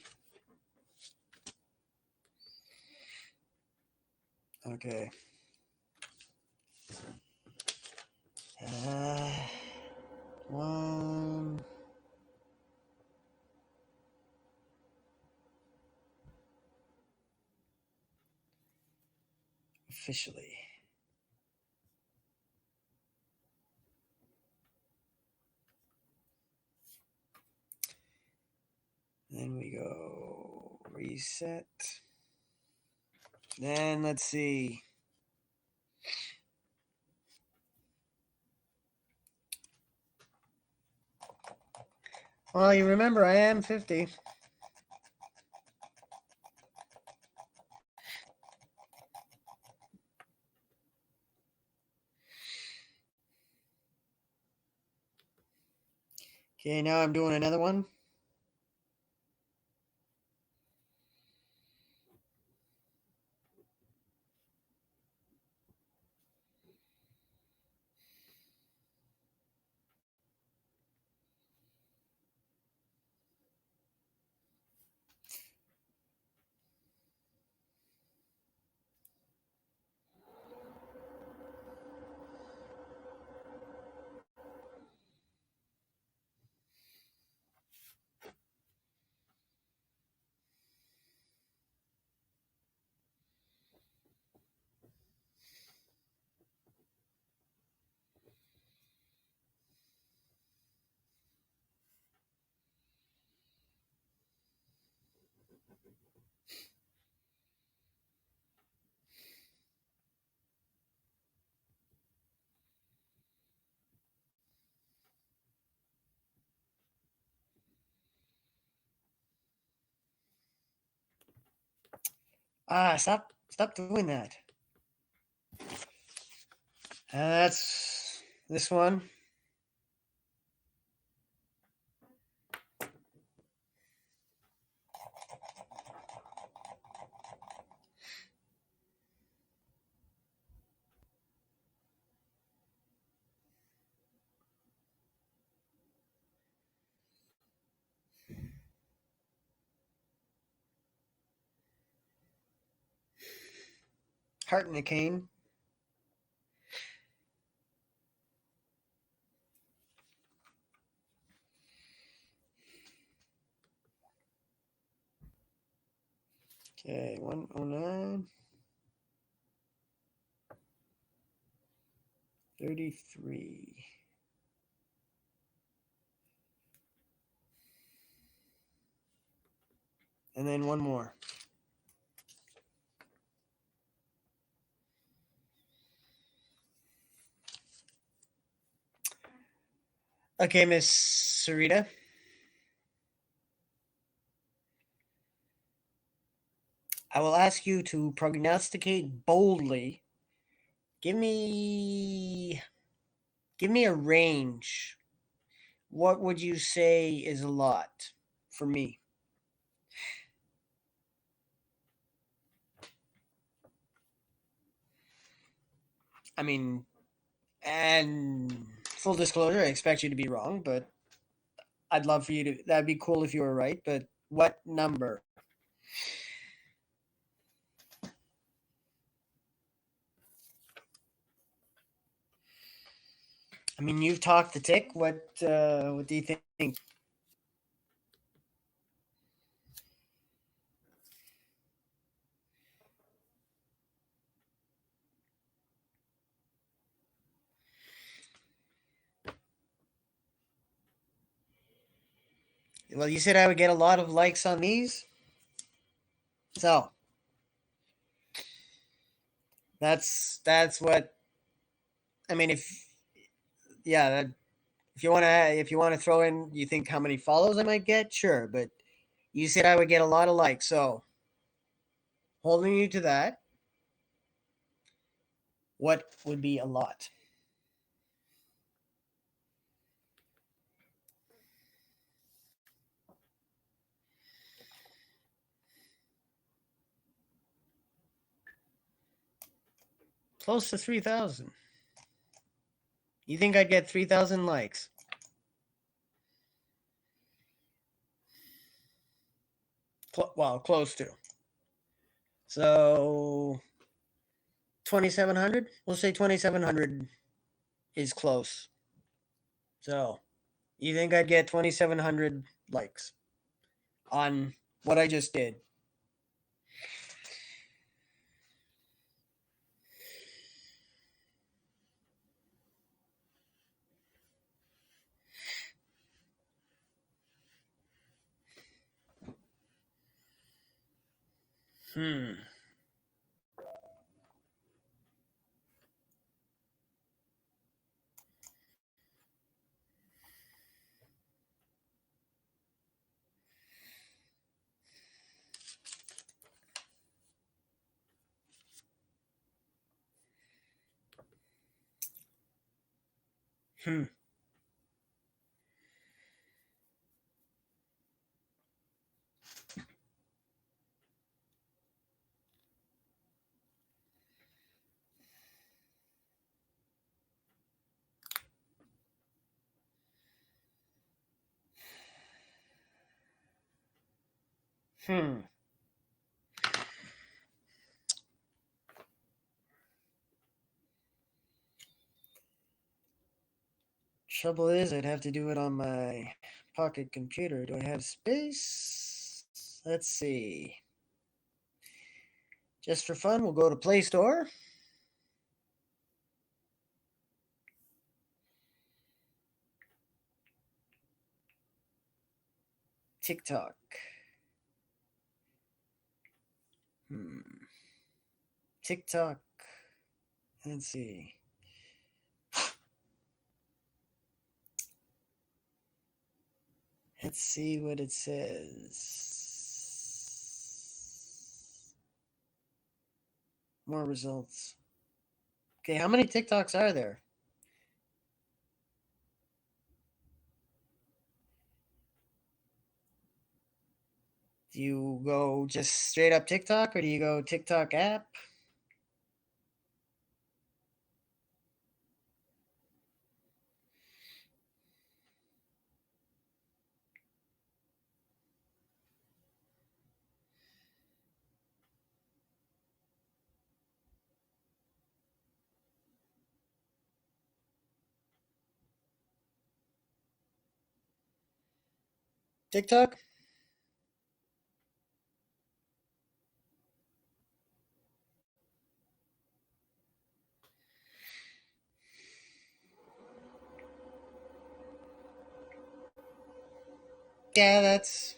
Okay. Uh, one. Officially. Then we go reset. Then let's see. Well, you remember I am 50. Okay, now I'm doing another one. Stop doing that. That's this one. Heart and a cane. Okay, 109. 33. And then one more. Okay, Miss Sarita. I will ask you to prognosticate boldly. Give me a range. What would you say is a lot for me? I mean, and full disclosure, I expect you to be wrong, but I'd love for you to. That'd be cool if you were right, but what number? I mean, you've talked the tick. What do you think? Well, you said I would get a lot of likes on these, so that's what I mean. If yeah, if you want to throw in, you think how many follows I might get? Sure, but you said I would get a lot of likes, so holding you to that, what would be a lot? Close to 3,000. You think I'd get 3,000 likes? Well, close to. So 2,700. We'll say 2,700 is close. So you think I'd get 2,700 likes on what I just did? Hmm. Hmm. Hmm. Trouble is, I'd have to do it on my pocket computer. Do I have space? Let's see. Just for fun, we'll go to Play Store. TikTok. TikTok. Let's see. Let's see what it says. More results. Okay, how many TikToks are there? Do you go just straight up TikTok or do you go TikTok app? TikTok? Yeah, that's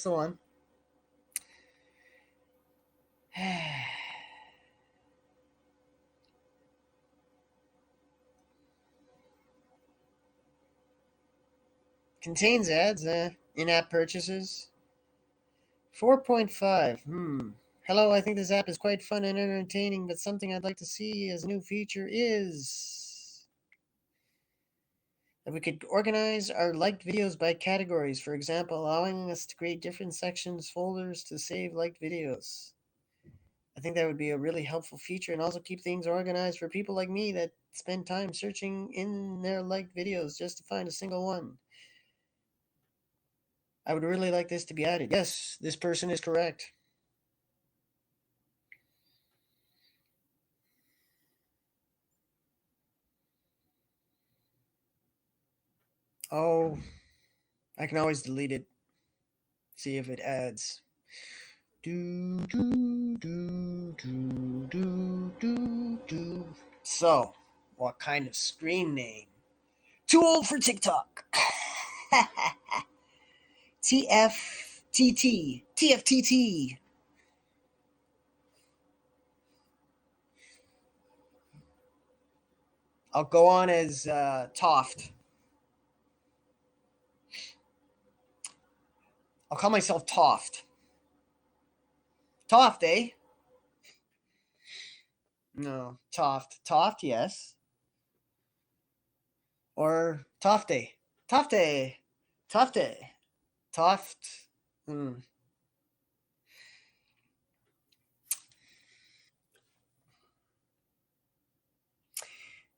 the one. Contains ads, in-app purchases. 4.5. Hello, I think this app is quite fun and entertaining, but something I'd like to see as a new feature is that we could organize our liked videos by categories. For example, allowing us to create different sections, folders to save liked videos. I think that would be a really helpful feature and also keep things organized for people like me that spend time searching in their liked videos just to find a single one. I would really like this to be added. Yes, this person is correct. Oh, I can always delete it. See if it adds. So, what kind of screen name? Too old for TikTok. TFTT. TFTT. I'll go on as Toft. I'll call myself Toft. Toft, eh? No, Toft. Toft, yes. Or Tofte. Tofte. Tofte. Toft. Hmm.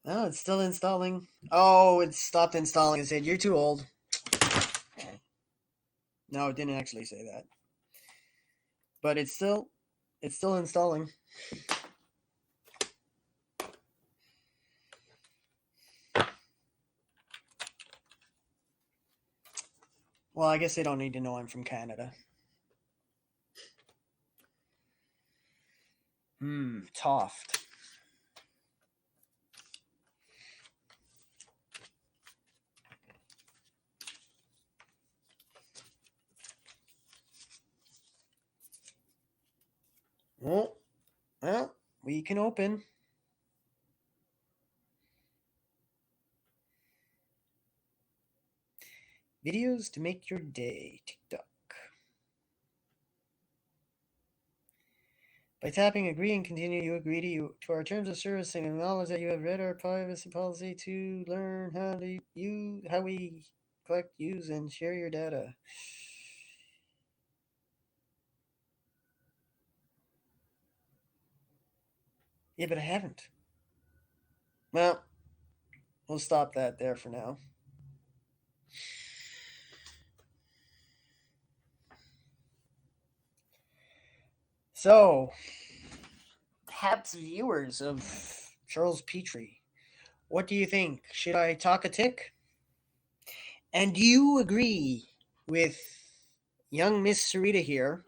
Oh, it's still installing. Oh, it stopped installing. It said, "You're too old." No, it didn't actually say that. But it's still installing. Well, I guess they don't need to know I'm from Canada. Toft. Well, we can open. Videos to make your day. TikTok. By tapping agree and continue, you agree to our terms of service and acknowledge that you have read our privacy policy to learn how we collect, use, and share your data. Yeah, but I haven't. Well, we'll stop that there for now. So, perhaps viewers of Charles Petrie, what do you think? Should I talk a tick? And do you agree with young Miss Sarita here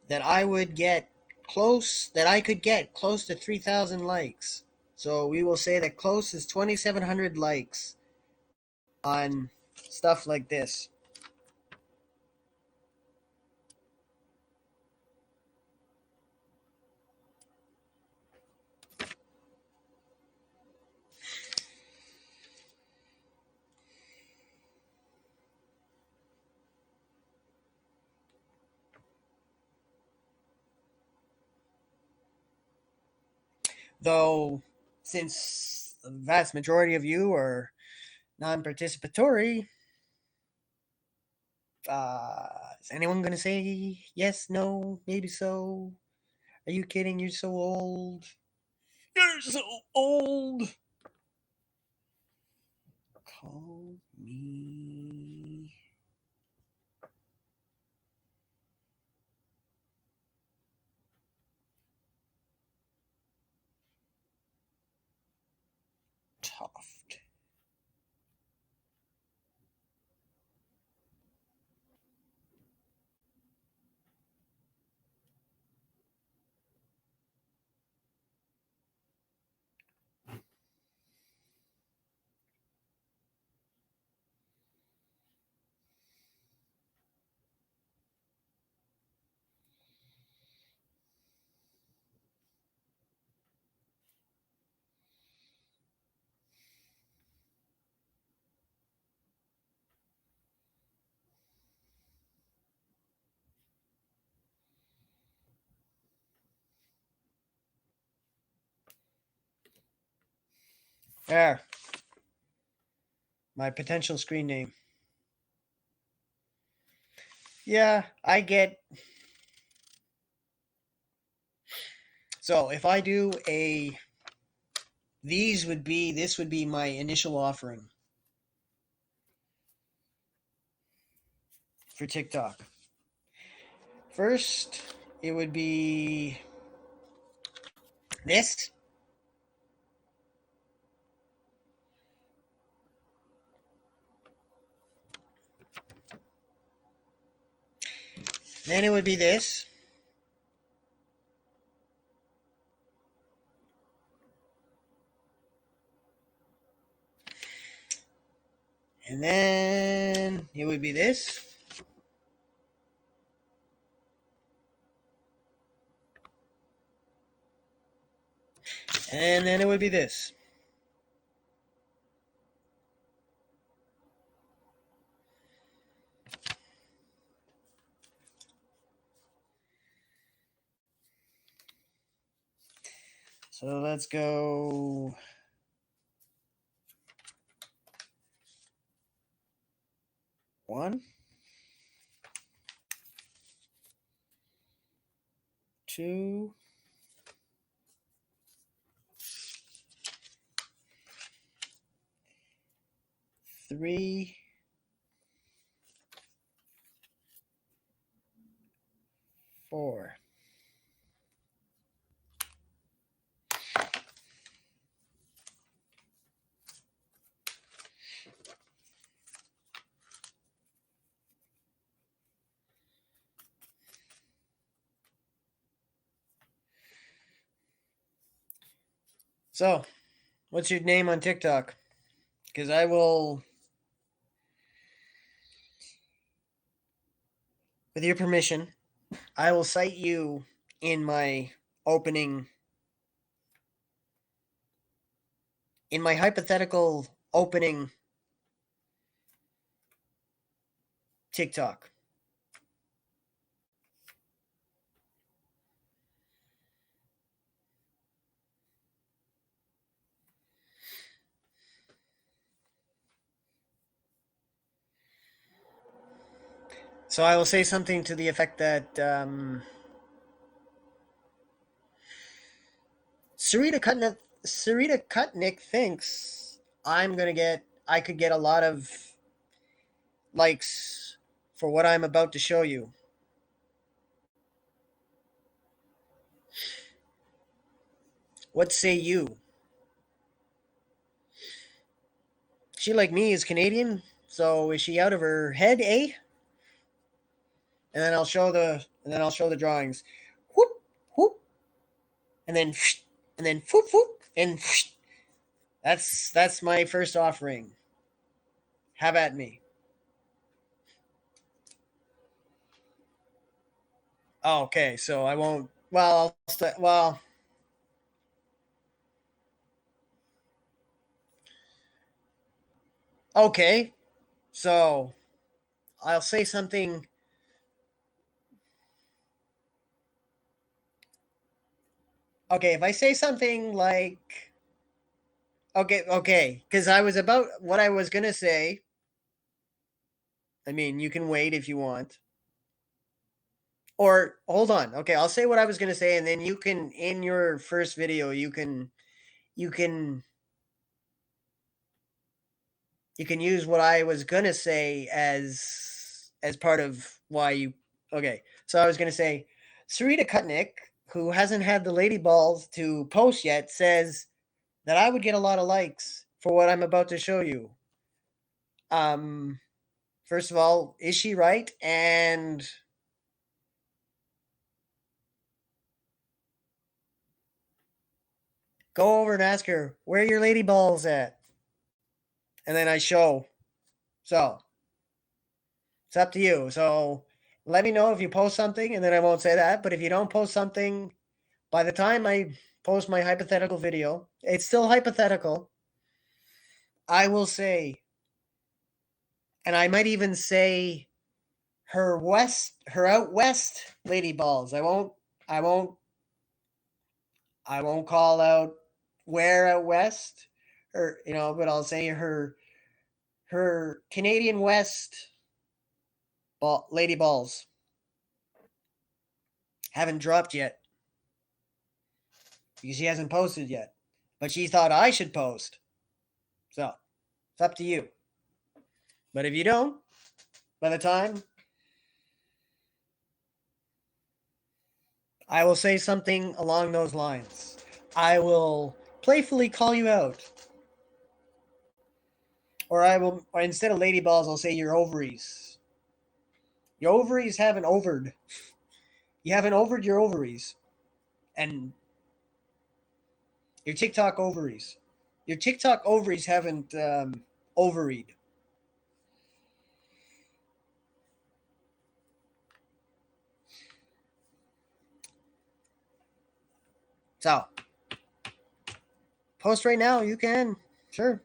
that I could get close to 3,000 likes? So we will say that close is 2,700 likes on stuff like this. Though, since the vast majority of you are non participatory, is anyone going to say yes, no, maybe so? Are you kidding? You're so old. You're so old. Call me. Toft. There. My potential screen name. Yeah, I get. So if I do a. This would be my initial offering for TikTok. First, it would be this. Then it would be this. And then it would be this. And then it would be this. So let's go. 1, 2, 3, 4. So, what's your name on TikTok? Because I will, with your permission, I will cite you in my opening, in my hypothetical opening TikTok. So I will say something to the effect that Sarita Kutnick thinks I could get a lot of likes for what I'm about to show you. What say you? She, like me, is Canadian, so is she out of her head, eh? And then I'll show the drawings. Whoop whoop, and then whoop whoop, and that's my first offering. Have at me. Oh, okay, so I won't. Well. Okay, so I'll say something. Okay, if I say something like okay, because I was about what I was gonna say. I mean, you can wait if you want. Or hold on. Okay, I'll say what I was gonna say, and then you can in your first video you can you can use what I was gonna say as part of why you okay. So I was gonna say Sarita Kutnick, who hasn't had the lady balls to post yet, says that I would get a lot of likes for what I'm about to show you. Um First of all, is she right? And go over and ask her where your lady balls at. And then I show. So it's up to you. So let me know if you post something, and then I won't say that. But if you don't post something, by the time I post my hypothetical video, it's still hypothetical. I will say, and I might even say her out west lady balls. I won't, I won't call out where out west, or but I'll say her Canadian West lady balls haven't dropped yet because she hasn't posted yet. But she thought I should post. So it's up to you. But if you don't, by the time I will say something along those lines, I will playfully call you out. Or instead of lady balls, I'll say your ovaries. Your ovaries haven't overed. You haven't overed your ovaries. And your TikTok ovaries. Your TikTok ovaries haven't ovaried. So, post right now. You can. Sure.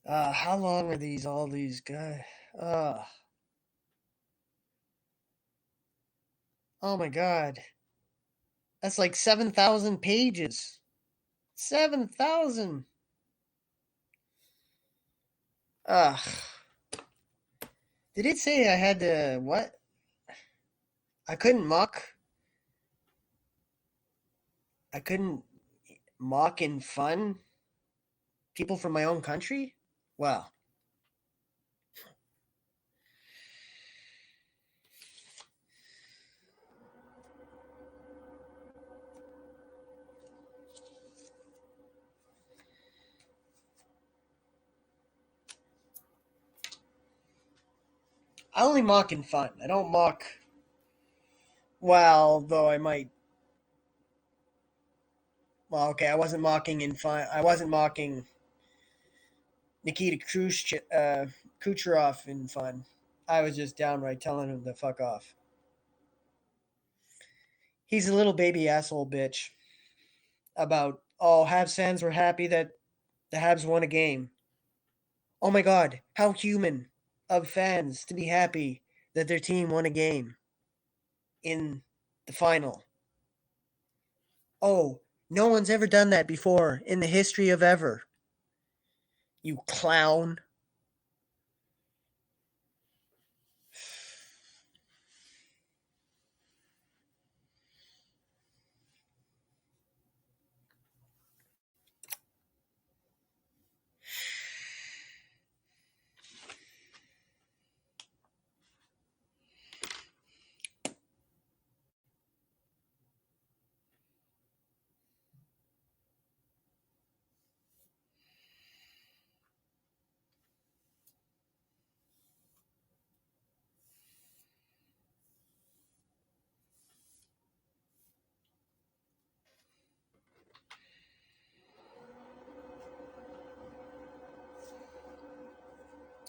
How long are these? All these guys. Uh, oh my god. That's like 7,000 pages. 7,000. Ugh. Did it say I had to what? I couldn't mock. I couldn't mock in fun people from my own country. Wow. I only mock in fun. I don't mock. Well, though I might. Well, okay, I wasn't mocking in fun. I wasn't mocking Nikita Kucherov in fun. I was just downright telling him to fuck off. He's a little baby asshole bitch about, oh, Habs fans were happy that the Habs won a game. Oh my god, how human of fans to be happy that their team won a game in the final. Oh, no one's ever done that before in the history of ever. You clown.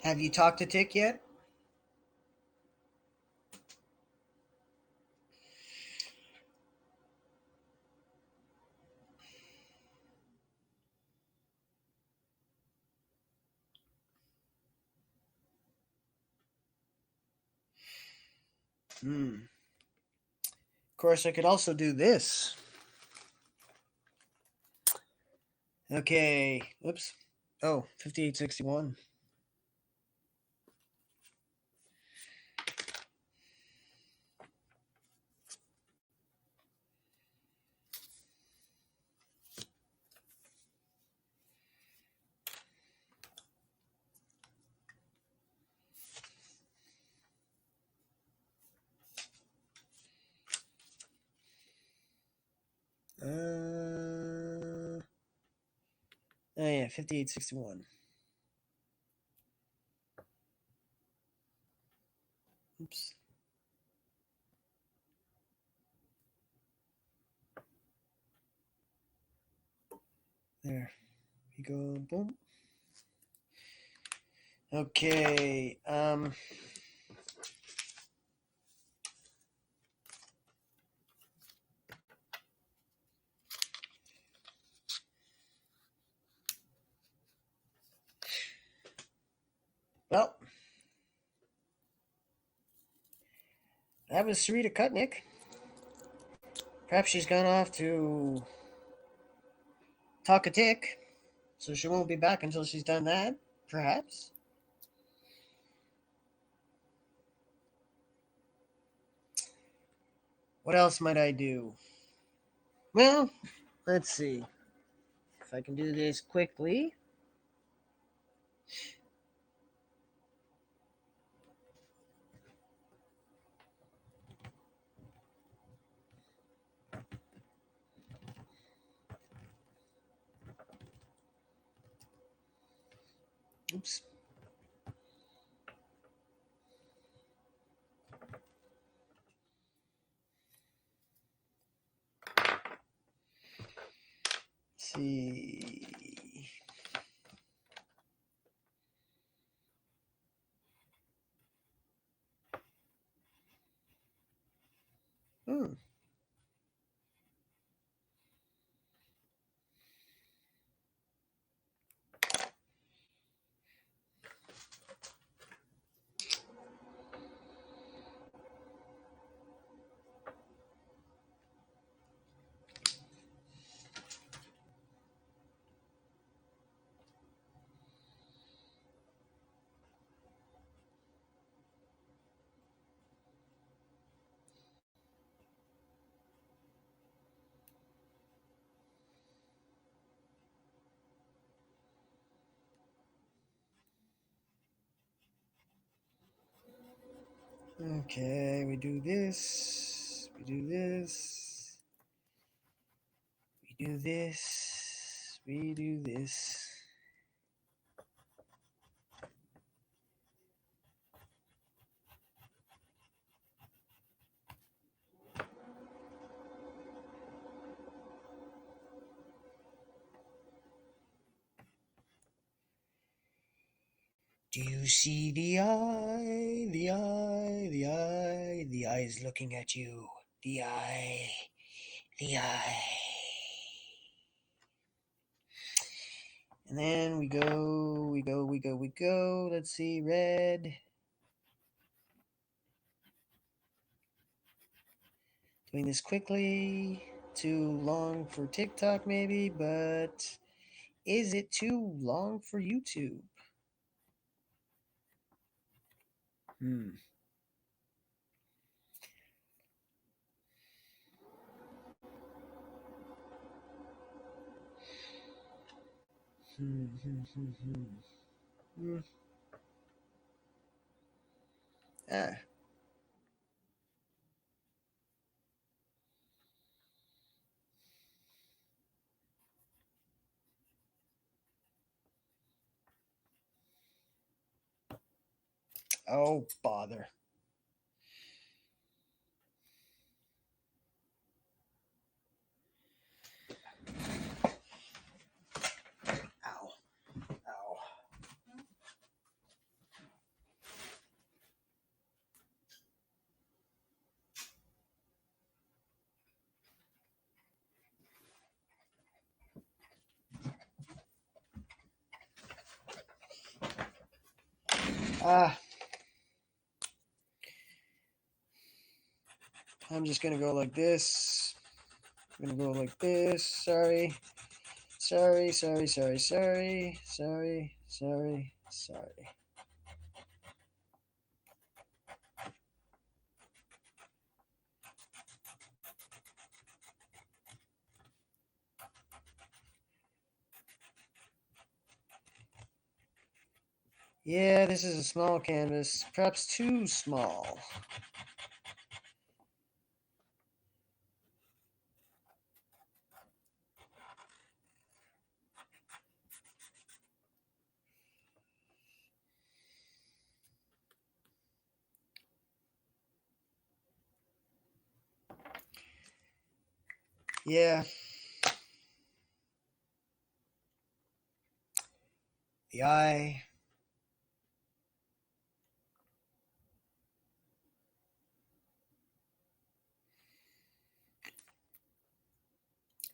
Have you talked to Tick yet? Of course, I could also do this. Okay. Oops. Oh, 5861. Oh yeah, 5861. Oops. There we go. Boom. Okay. Well, that was Sarita Kutnick. Perhaps she's gone off to talk a tick, so she won't be back until she's done that. Perhaps. What else might I do? Well, let's see. If I can do this quickly. Oops. Let's see. Hmm. Okay, we do this. We do this. We do this. We do this. Do you see the eye? The eye, the eye, the eye is looking at you. The eye, the eye. And then we go, we go, we go, we go. Let's see, red. Doing this quickly. Too long for TikTok, maybe, but is it too long for YouTube? Hmm. Ah. Oh, bother. Ow. Ow. I'm just gonna go like this. I'm gonna go like this. Sorry. Sorry. Yeah, this is a small canvas, perhaps too small. Yeah. The eye.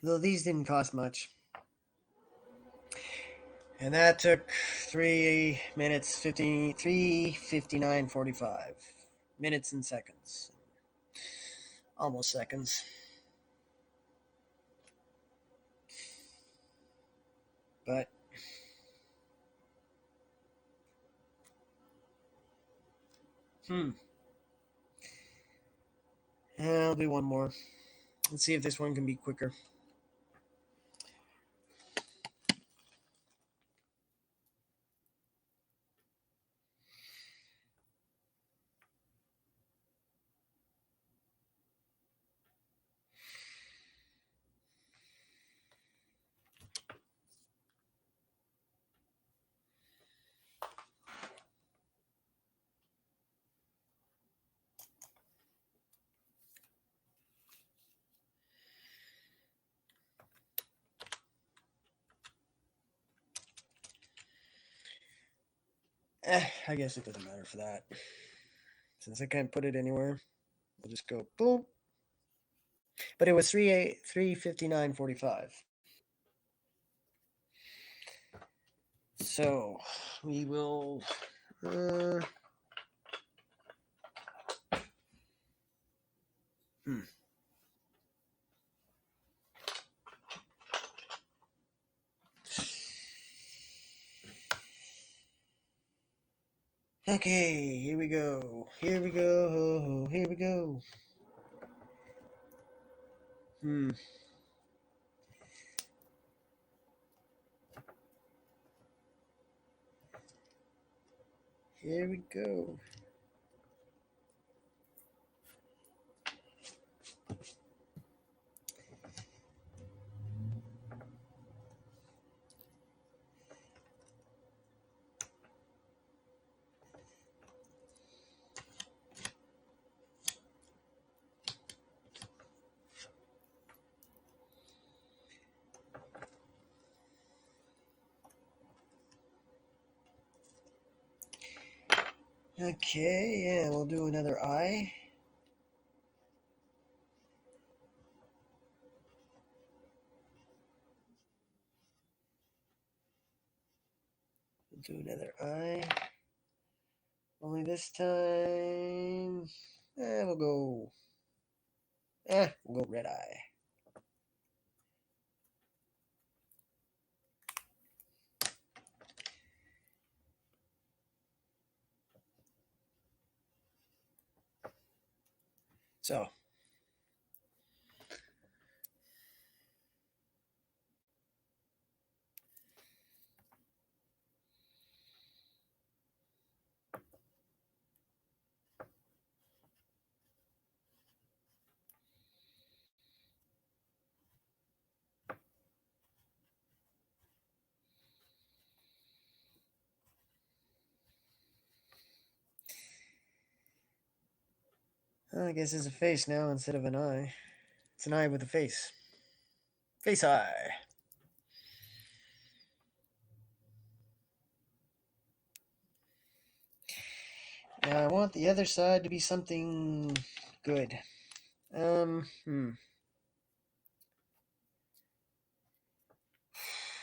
Though these didn't cost much. And that took 3 minutes, 3:59:45. Minutes and seconds. Almost seconds. But I'll do one more. Let's see if this one can be quicker. I guess it doesn't matter for that. Since I can't put it anywhere, I'll just go boom. But it was 3:59:45. So we will. Uh, hmm. Okay, here we go. Here we go. Here we go. Hmm. Here we go. Okay, yeah, we'll do another eye. We'll do another eye. Only this time, we'll go. We'll go red eye. So. I guess it's a face now instead of an eye. It's an eye with a face. Face eye. Now I want the other side to be something good.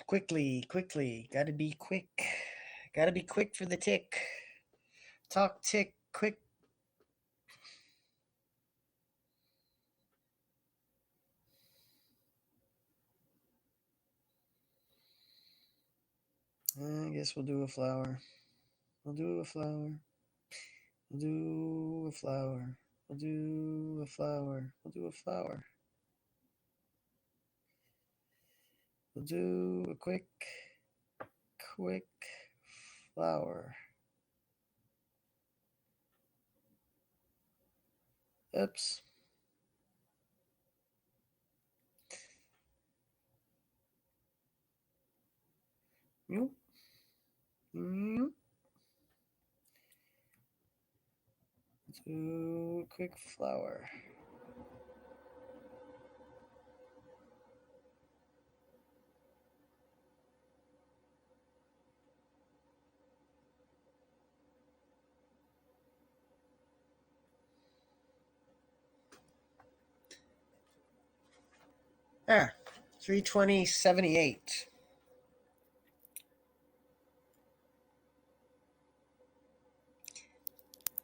Quickly. Gotta be quick. Gotta be quick for the tick. Talk tick quick. I guess we'll do a flower. We'll do a flower. We'll do a flower. We'll do a flower. We'll do a flower. We'll do a quick flower. Oops. Nope. Nope. Do a quick flower. There. 320.78.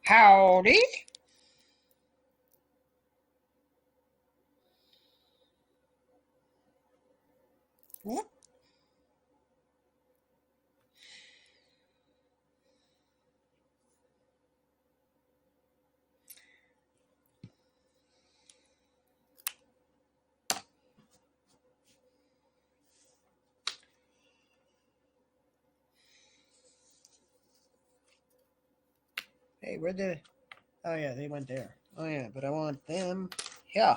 Howdy. Whoop. Hey, where'd the... Oh, yeah, they went there. Oh, yeah, but I want them... Yeah.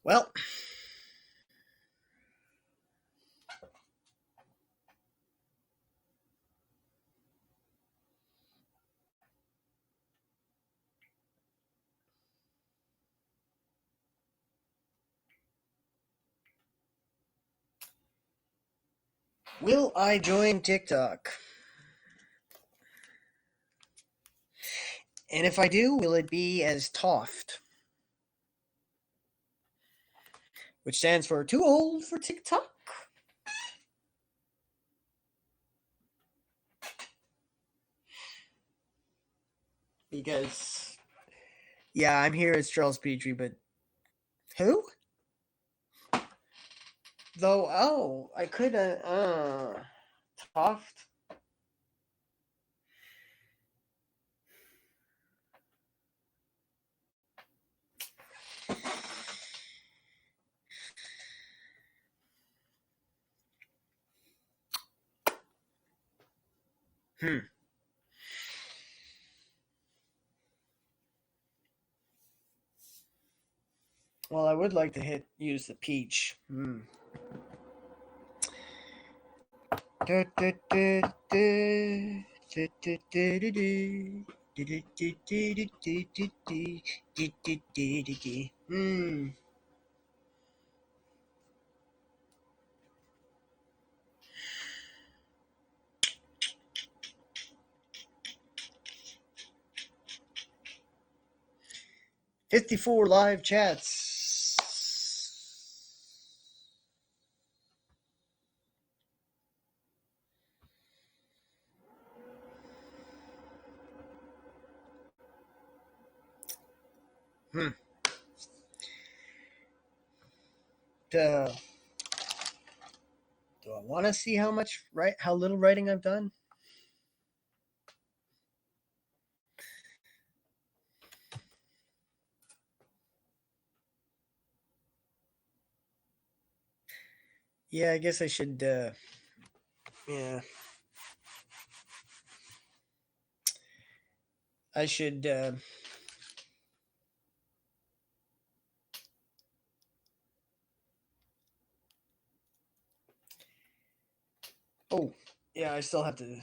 Well... Will I join TikTok? And if I do, will it be as Toft? Which stands for too old for TikTok? Because... Yeah, I'm here as Charles Petrie, but... Who? Though, oh, I could, Toft? Well, I would like to use the peach. Hmm. 54 live chats. Do I want to see how little writing I've done? Yeah, I guess I should, yeah. I should, oh, yeah, I still have the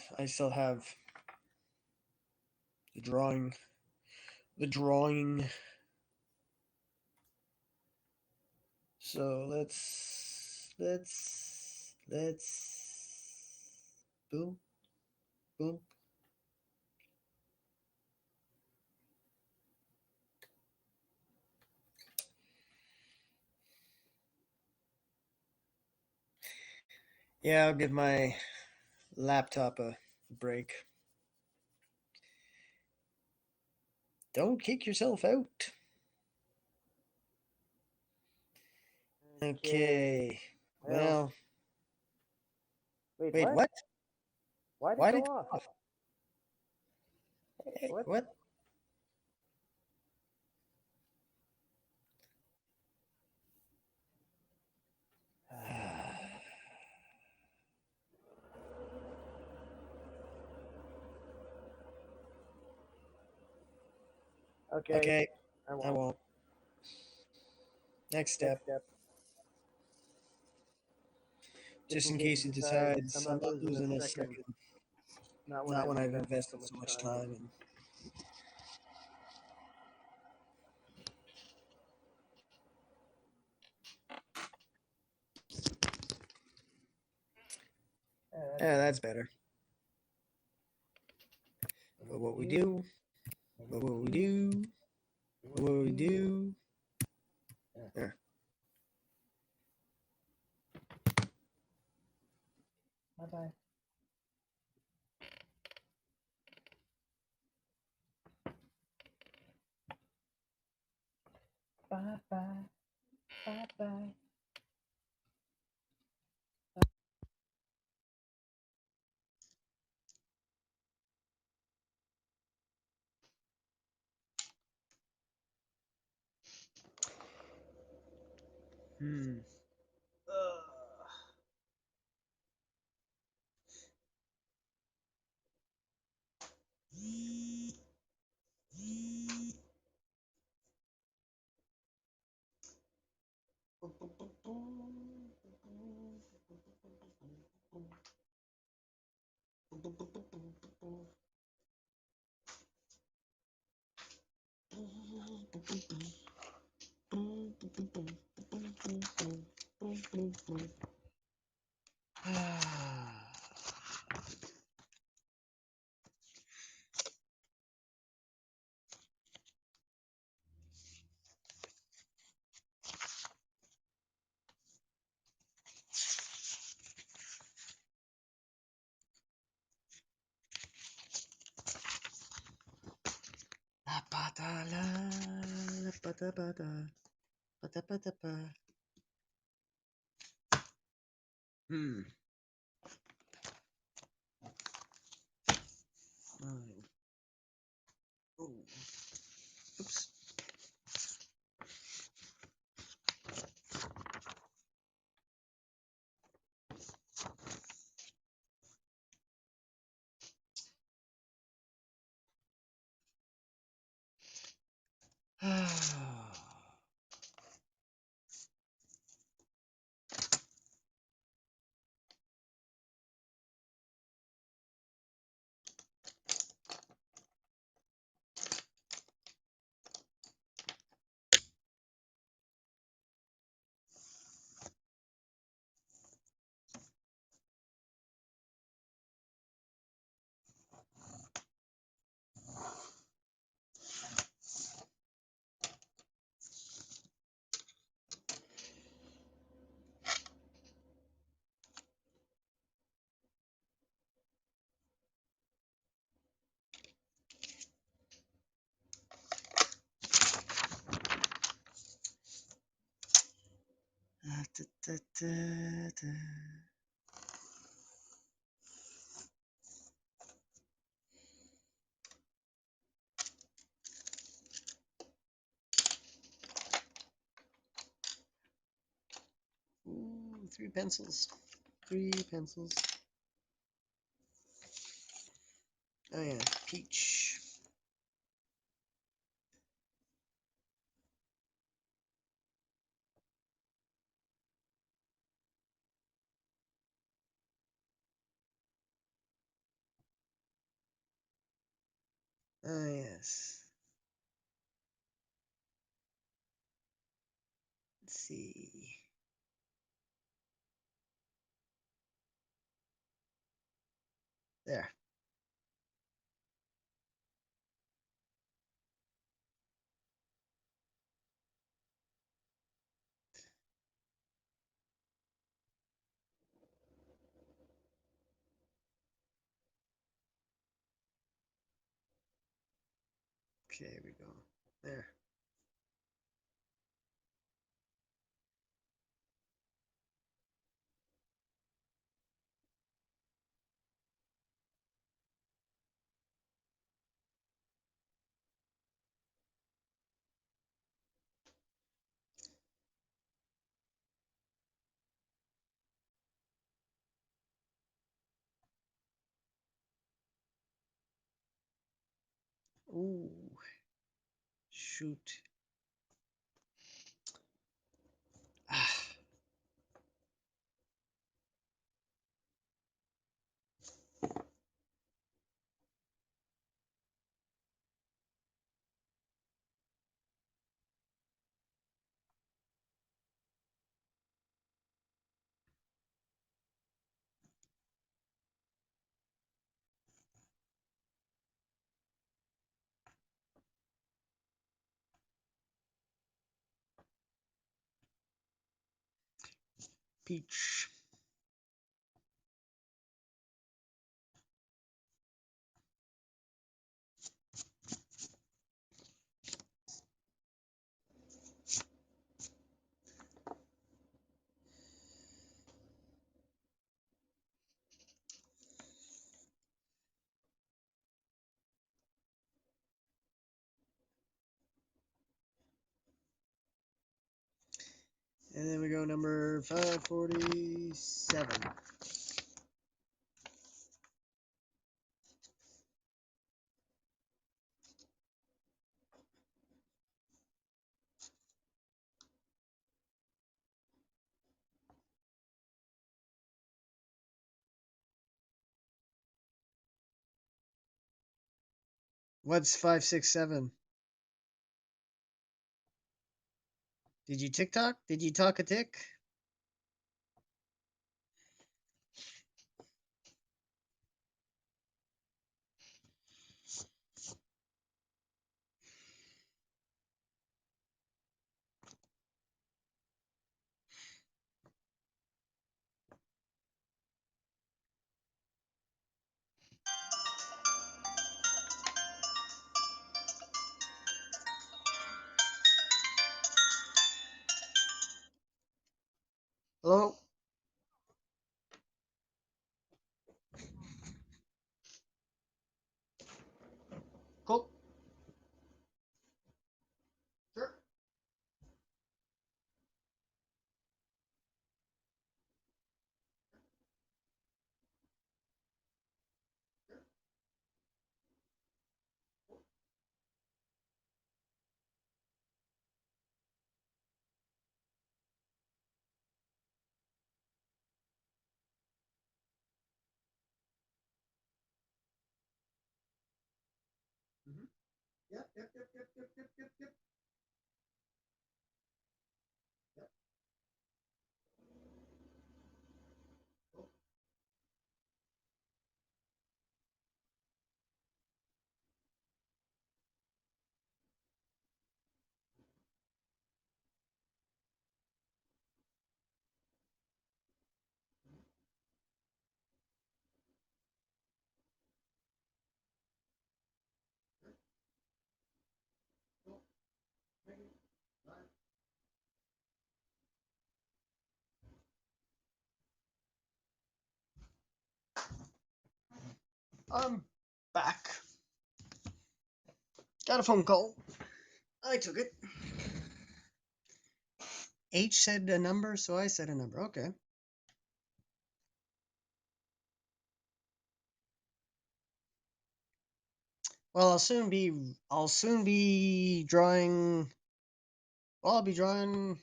drawing, so let's Let's boom, boom. Yeah, I'll give my laptop a break. Don't kick yourself out. Okay. Well, Well, wait, wait, what? what? Why did it Why go did it off? go off? Hey, What? what? Okay, Okay, I I won't. won't. Next Next step. step. Just Just in in case case he he decides I'm decides I'm not not losing a losing a second. second. Not when Not I've when I've invested so invested so much much time. time in. That's Yeah, better. that's better. But But what we what we do, do, but but what we what we do, do, but but what we what we do. do. Yeah. There. Bye bye. Bye bye. Bye bye. Hmm. La pata la pata pata pata pata pa. Hmm. Mine. Oh. Oops. Da, da, da, da. Ooh, three pencils. Three pencils. Oh yeah, peach. Oh yes. Let's see. There. Okay, here we go. There. Ooh. Shoot. Ah. Peach. And then we go number 547. What's 567? Did you TikTok? Did you talk a tick? Hello? Cool. Sure. Mm-hmm. Yep, yep, yep, yep, yep, yep, yep, yep. Yep. Cool. Sure. Cool. Thank you. Bye. I'm back. Got a phone call. I took it. H said a number, so I said a number. Okay. Well, I'll soon be drawing. Well, I'll be drawing.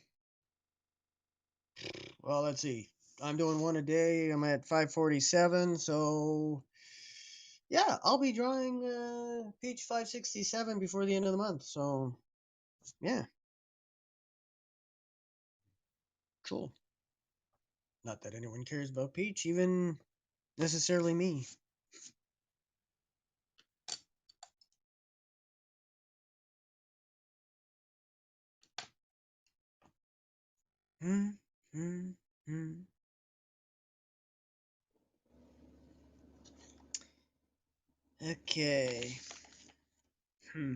Well, let's see. I'm doing one a day. I'm at 547, so yeah, I'll be drawing page 567 before the end of the month. So, yeah, cool. Not that anyone cares about Peach, even necessarily me. Hmm. Hmm. Hmm. Okay. Hmm.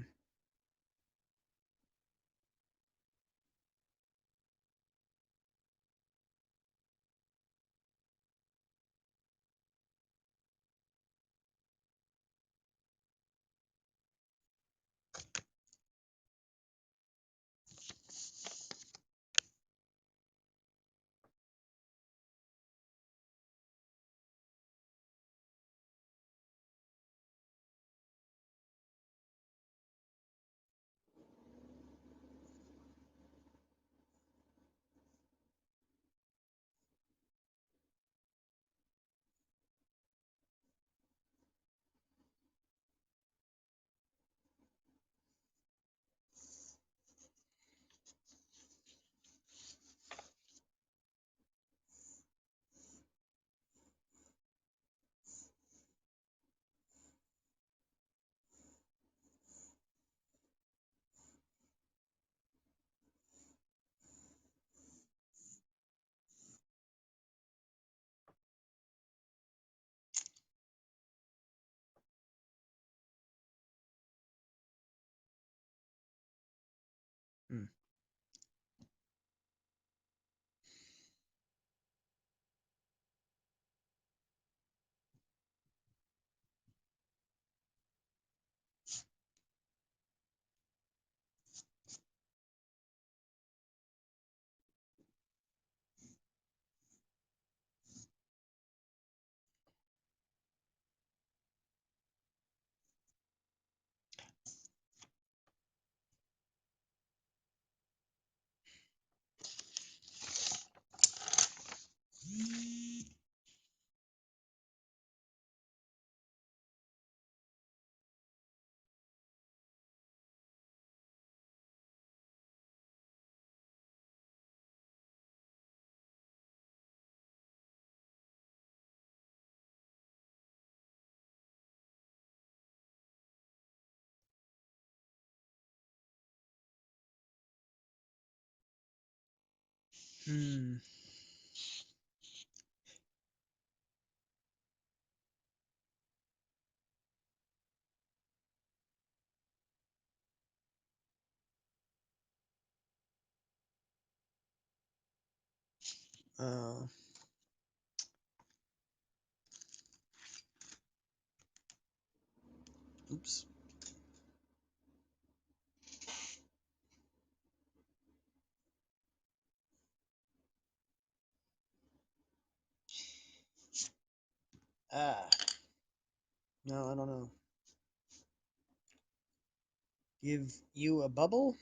Hmm. Hmm. Uh. Oops. Ah. No, I don't know. Give you a bubble?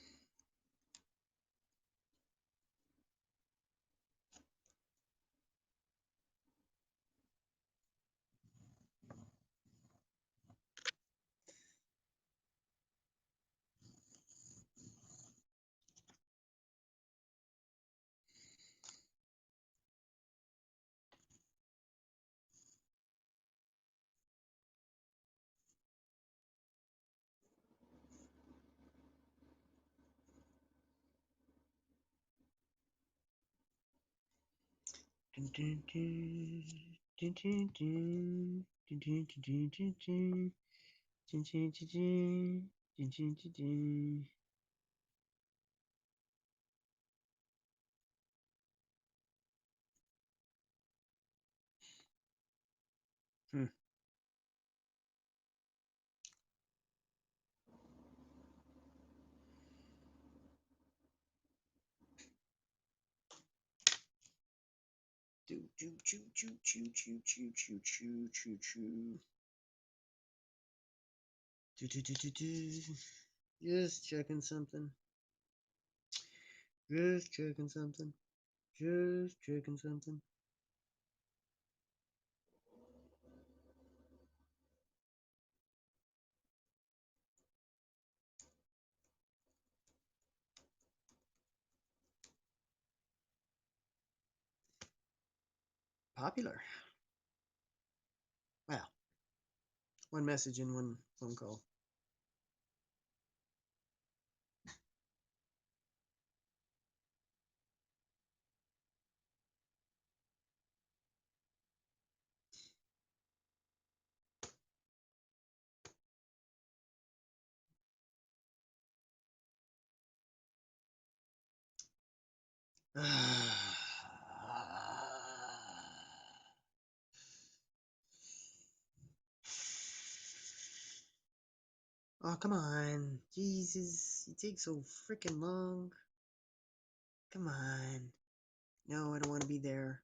Dun, dun, dun. Dun, dun, dun. Dun, dun, dun, dun, dun, dun. Dun, dun, dun, dun. Dun, dun, dun, dun. Hmm. Do, do, choo, choo, choo, choo, choo, choo, choo, choo, choo. Do, do, do, do, do. Just checking something. Just checking something. Just checking something. Popular. Wow. One message and one phone call. Oh, come on. Jesus, you take so freaking long. Come on. No, I don't want to be there.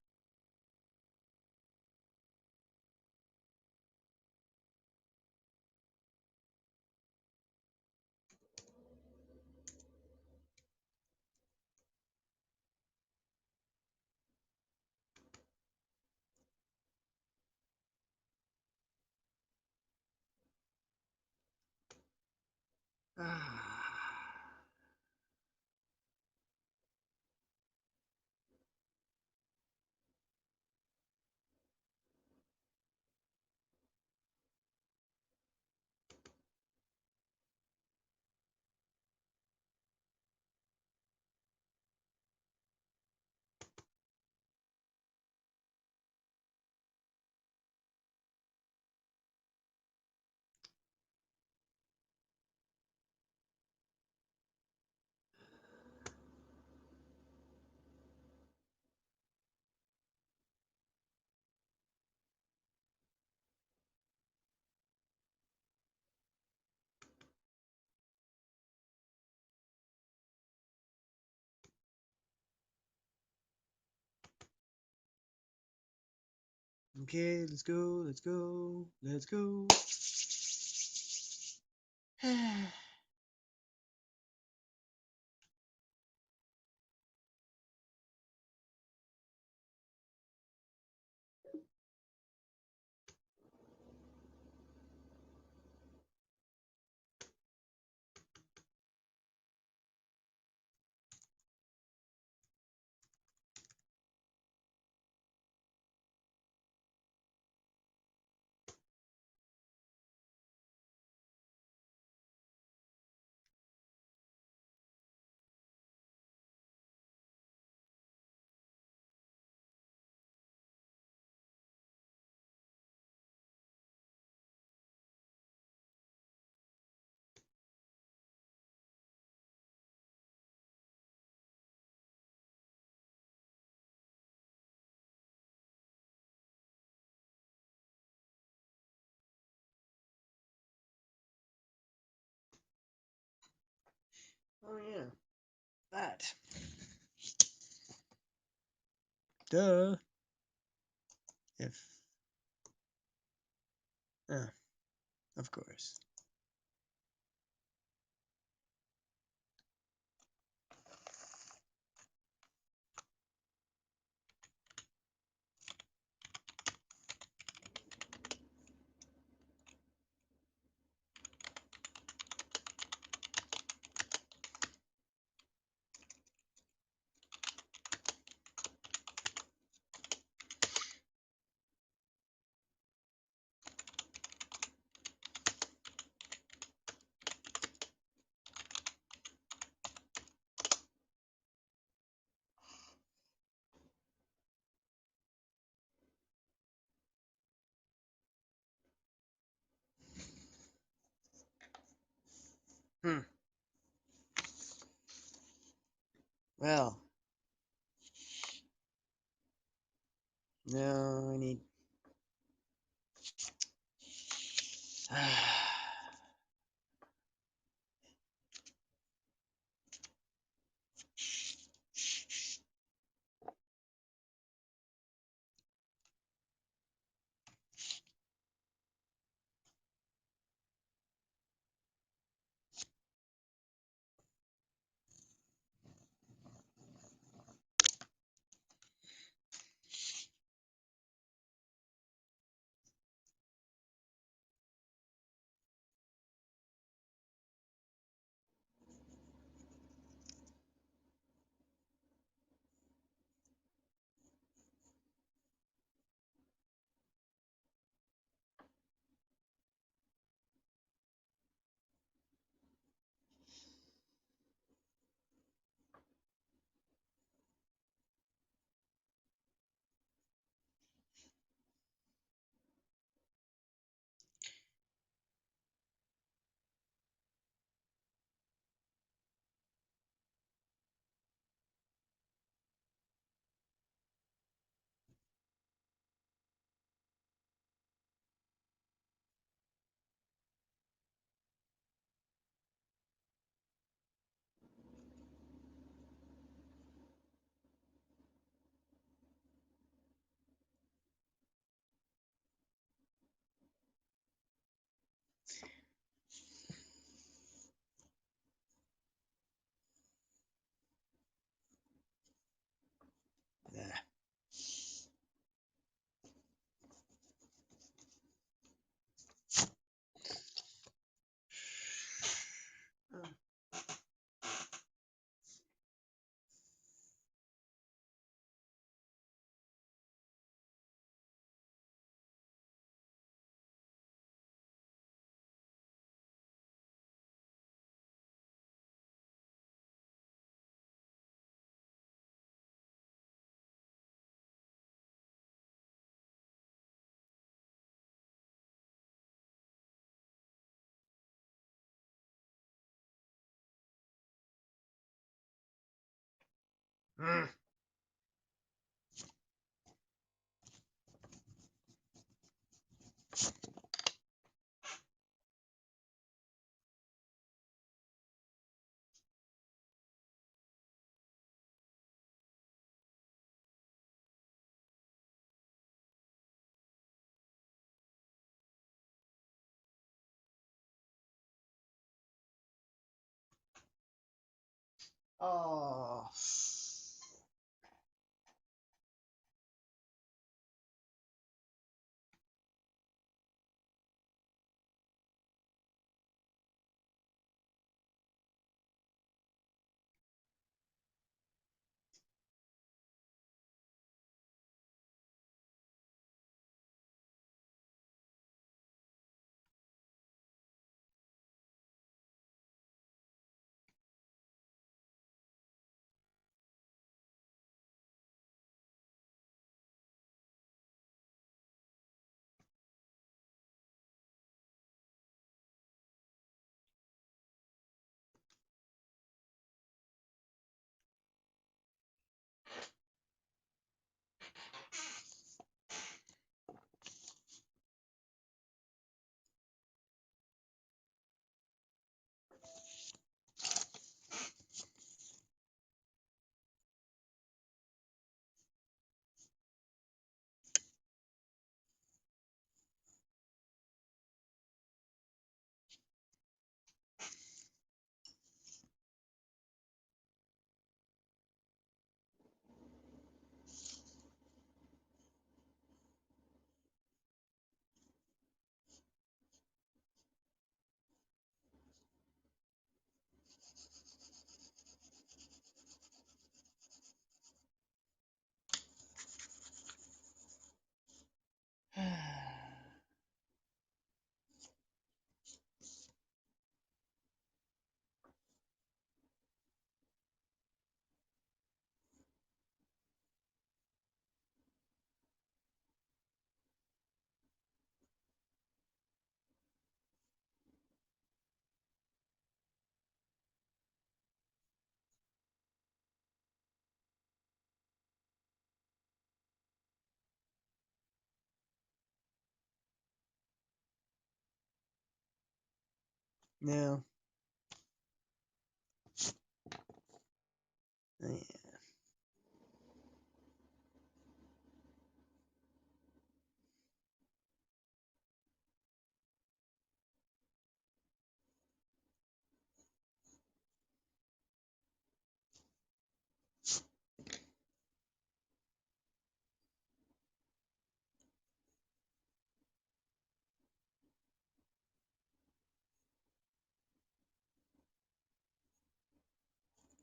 Okay, let's go, let's go, let's go. Oh yeah, that. Duh. If. Of course. Hmm. Well, no, I need. Mm. Oh. No. Yeah.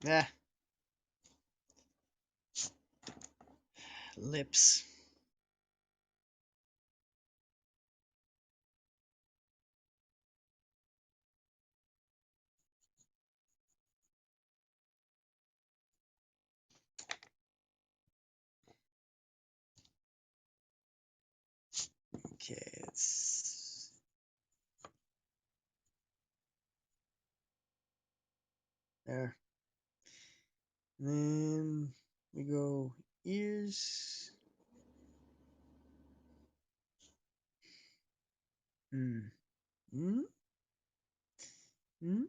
Ah, lips. Okay, it's there. Then we go ears. Hmm. Hmm. Hmm.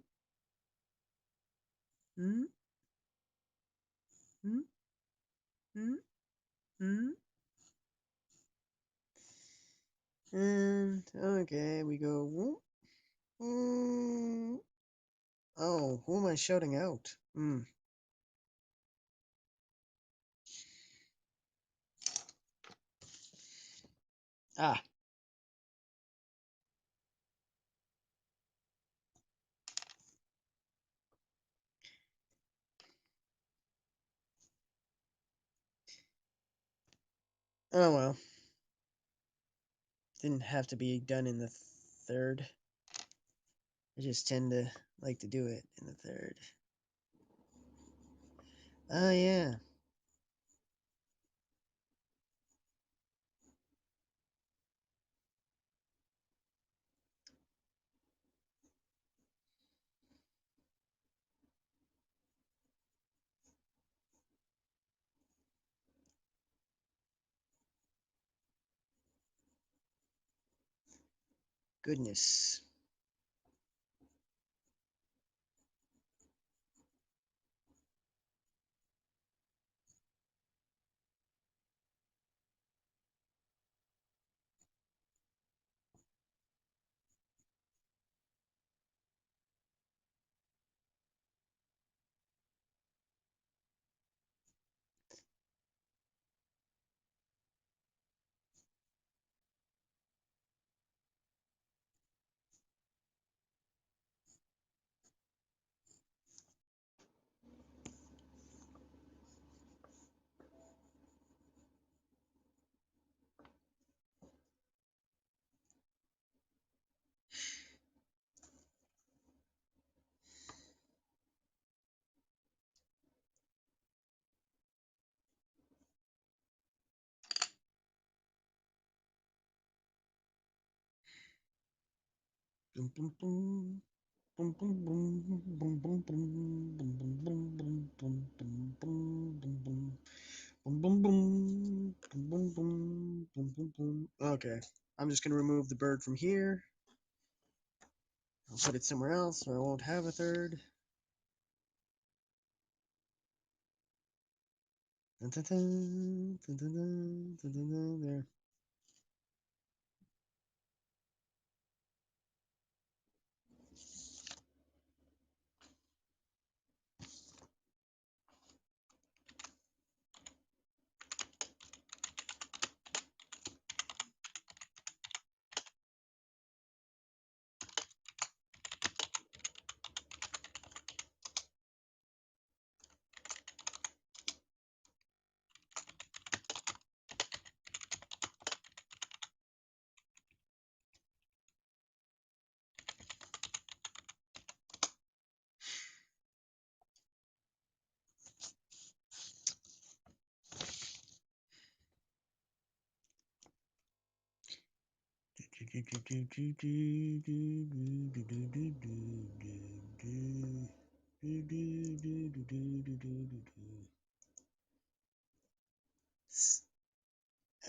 Hmm. Hmm. Hmm. Hmm. And okay, we go. Whoop. Mm. Oh, who am I shouting out? Hmm. Ah. Oh well. Didn't have to be done in the third. I just tend to like to do it in the third. Oh yeah. goodness. Boom, boom, boom. Boom, boom, boom, boom, boom, boom, boom, boom, boom, boom, boom, boom, boom, boom, boom. Boom, boom, boom, boom, boom, boom, boom, boom, boom. Okay, I'm just gonna remove the bird from here. I'll put it somewhere else so I won't have a third. Dun, dun, dun, dun, dun, dun, dun, dun, dun, there.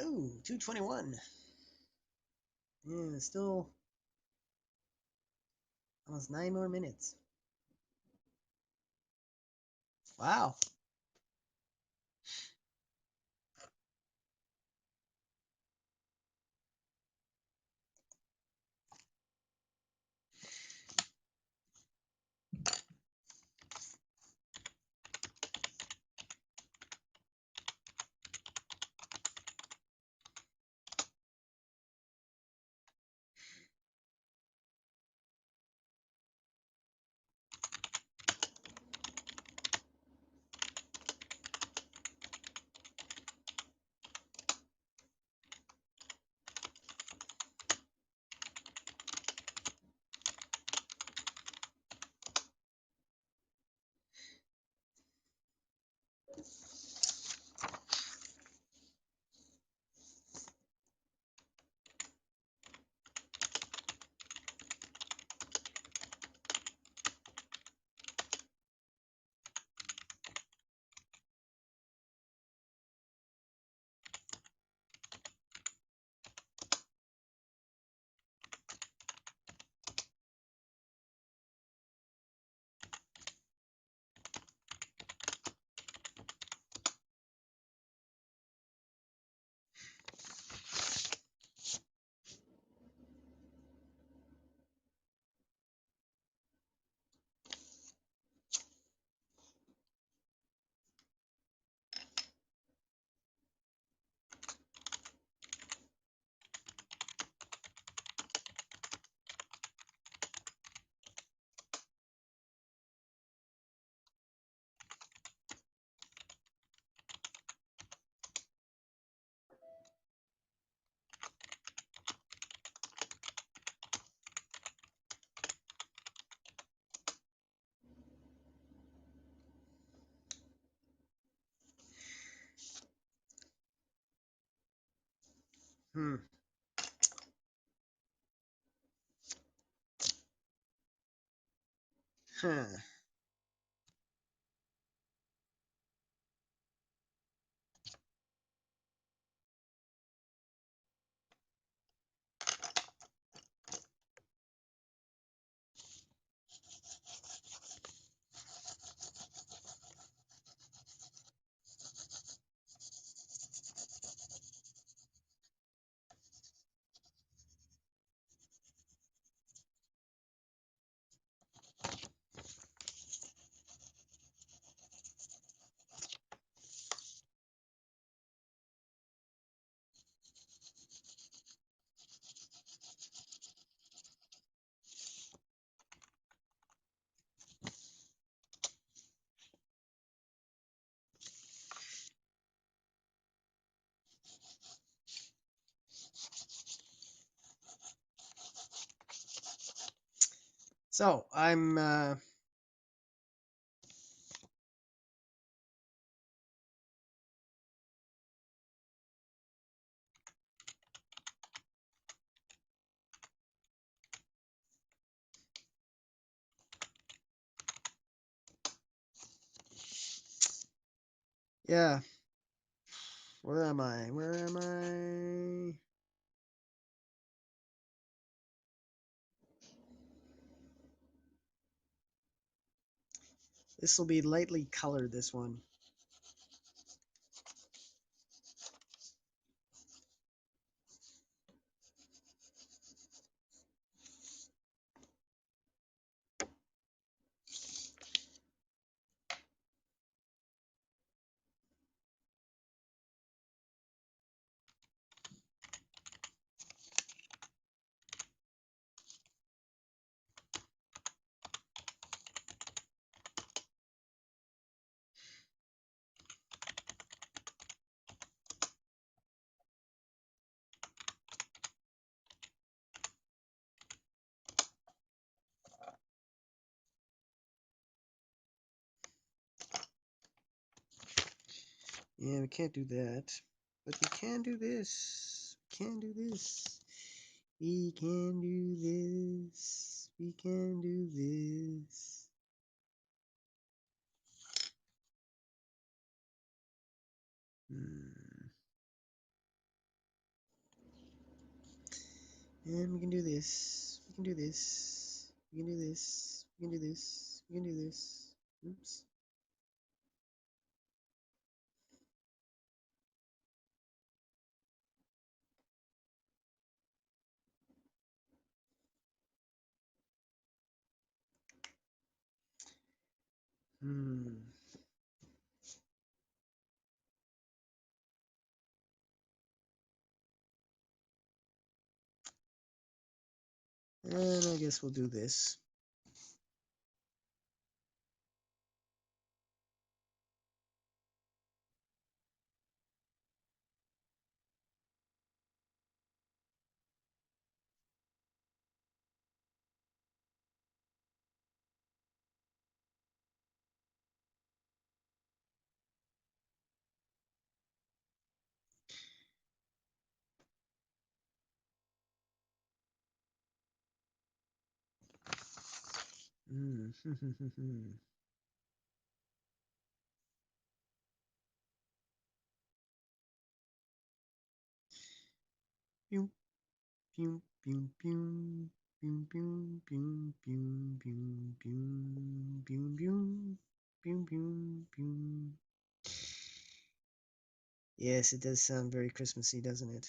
Oh, 221. Yeah, still almost 9 more minutes. Wow. Hmm. Huh. So I'm yeah. Where am I? Where am I? This will be lightly colored, this one. Yeah, we can't do that. But we can do this. We can do this. We can do this. We can do this. And we can do this. We can do this. We can do this. We can do this. We can do this. Oops. Hmm. And I guess we'll do this. Hmm. Pew, pew, pew, pew. Pew, pew, pew, pew, pew, pew, pew, pew, pew, pew, pew. Yes, it does sound very Christmassy, doesn't it?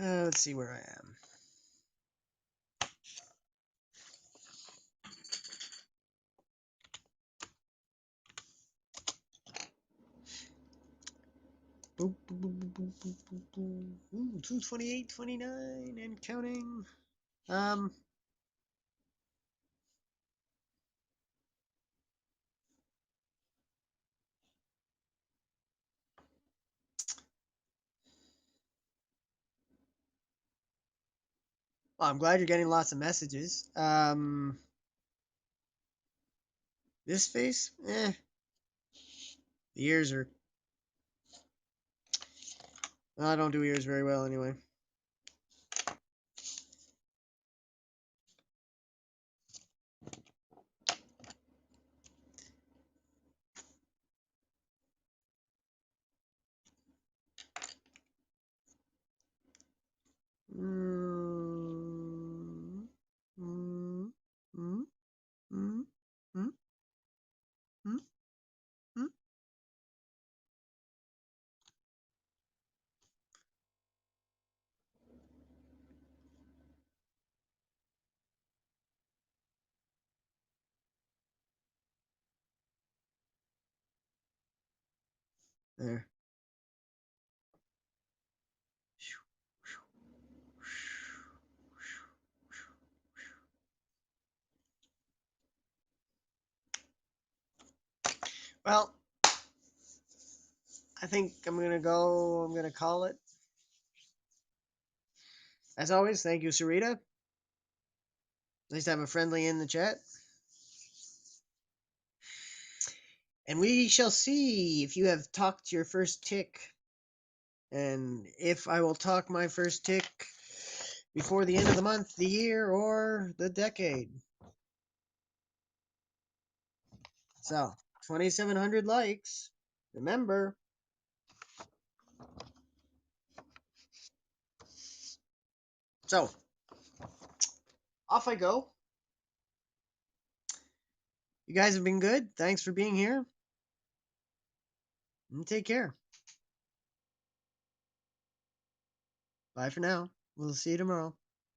Let's see where I am. Boop, boop, boop, boop, boop, boop, boop, boop. Ooh, 228, 29, and counting. Well, I'm glad you're getting lots of messages. This face, the ears are. Well, I don't do ears very well anyway. Mm, mm, mm, mm, mm, mm, mm. There. Well, I think I'm going to go. I'm going to call it. As always, thank you, Sarita. Nice to have a friendly in the chat. And we shall see if you have talked your first tick. And if I will talk my first tick before the end of the month, the year, or the decade. So, 2,700 likes. Remember. So, off I go. You guys have been good. Thanks for being here. And take care. Bye for now. We'll see you tomorrow.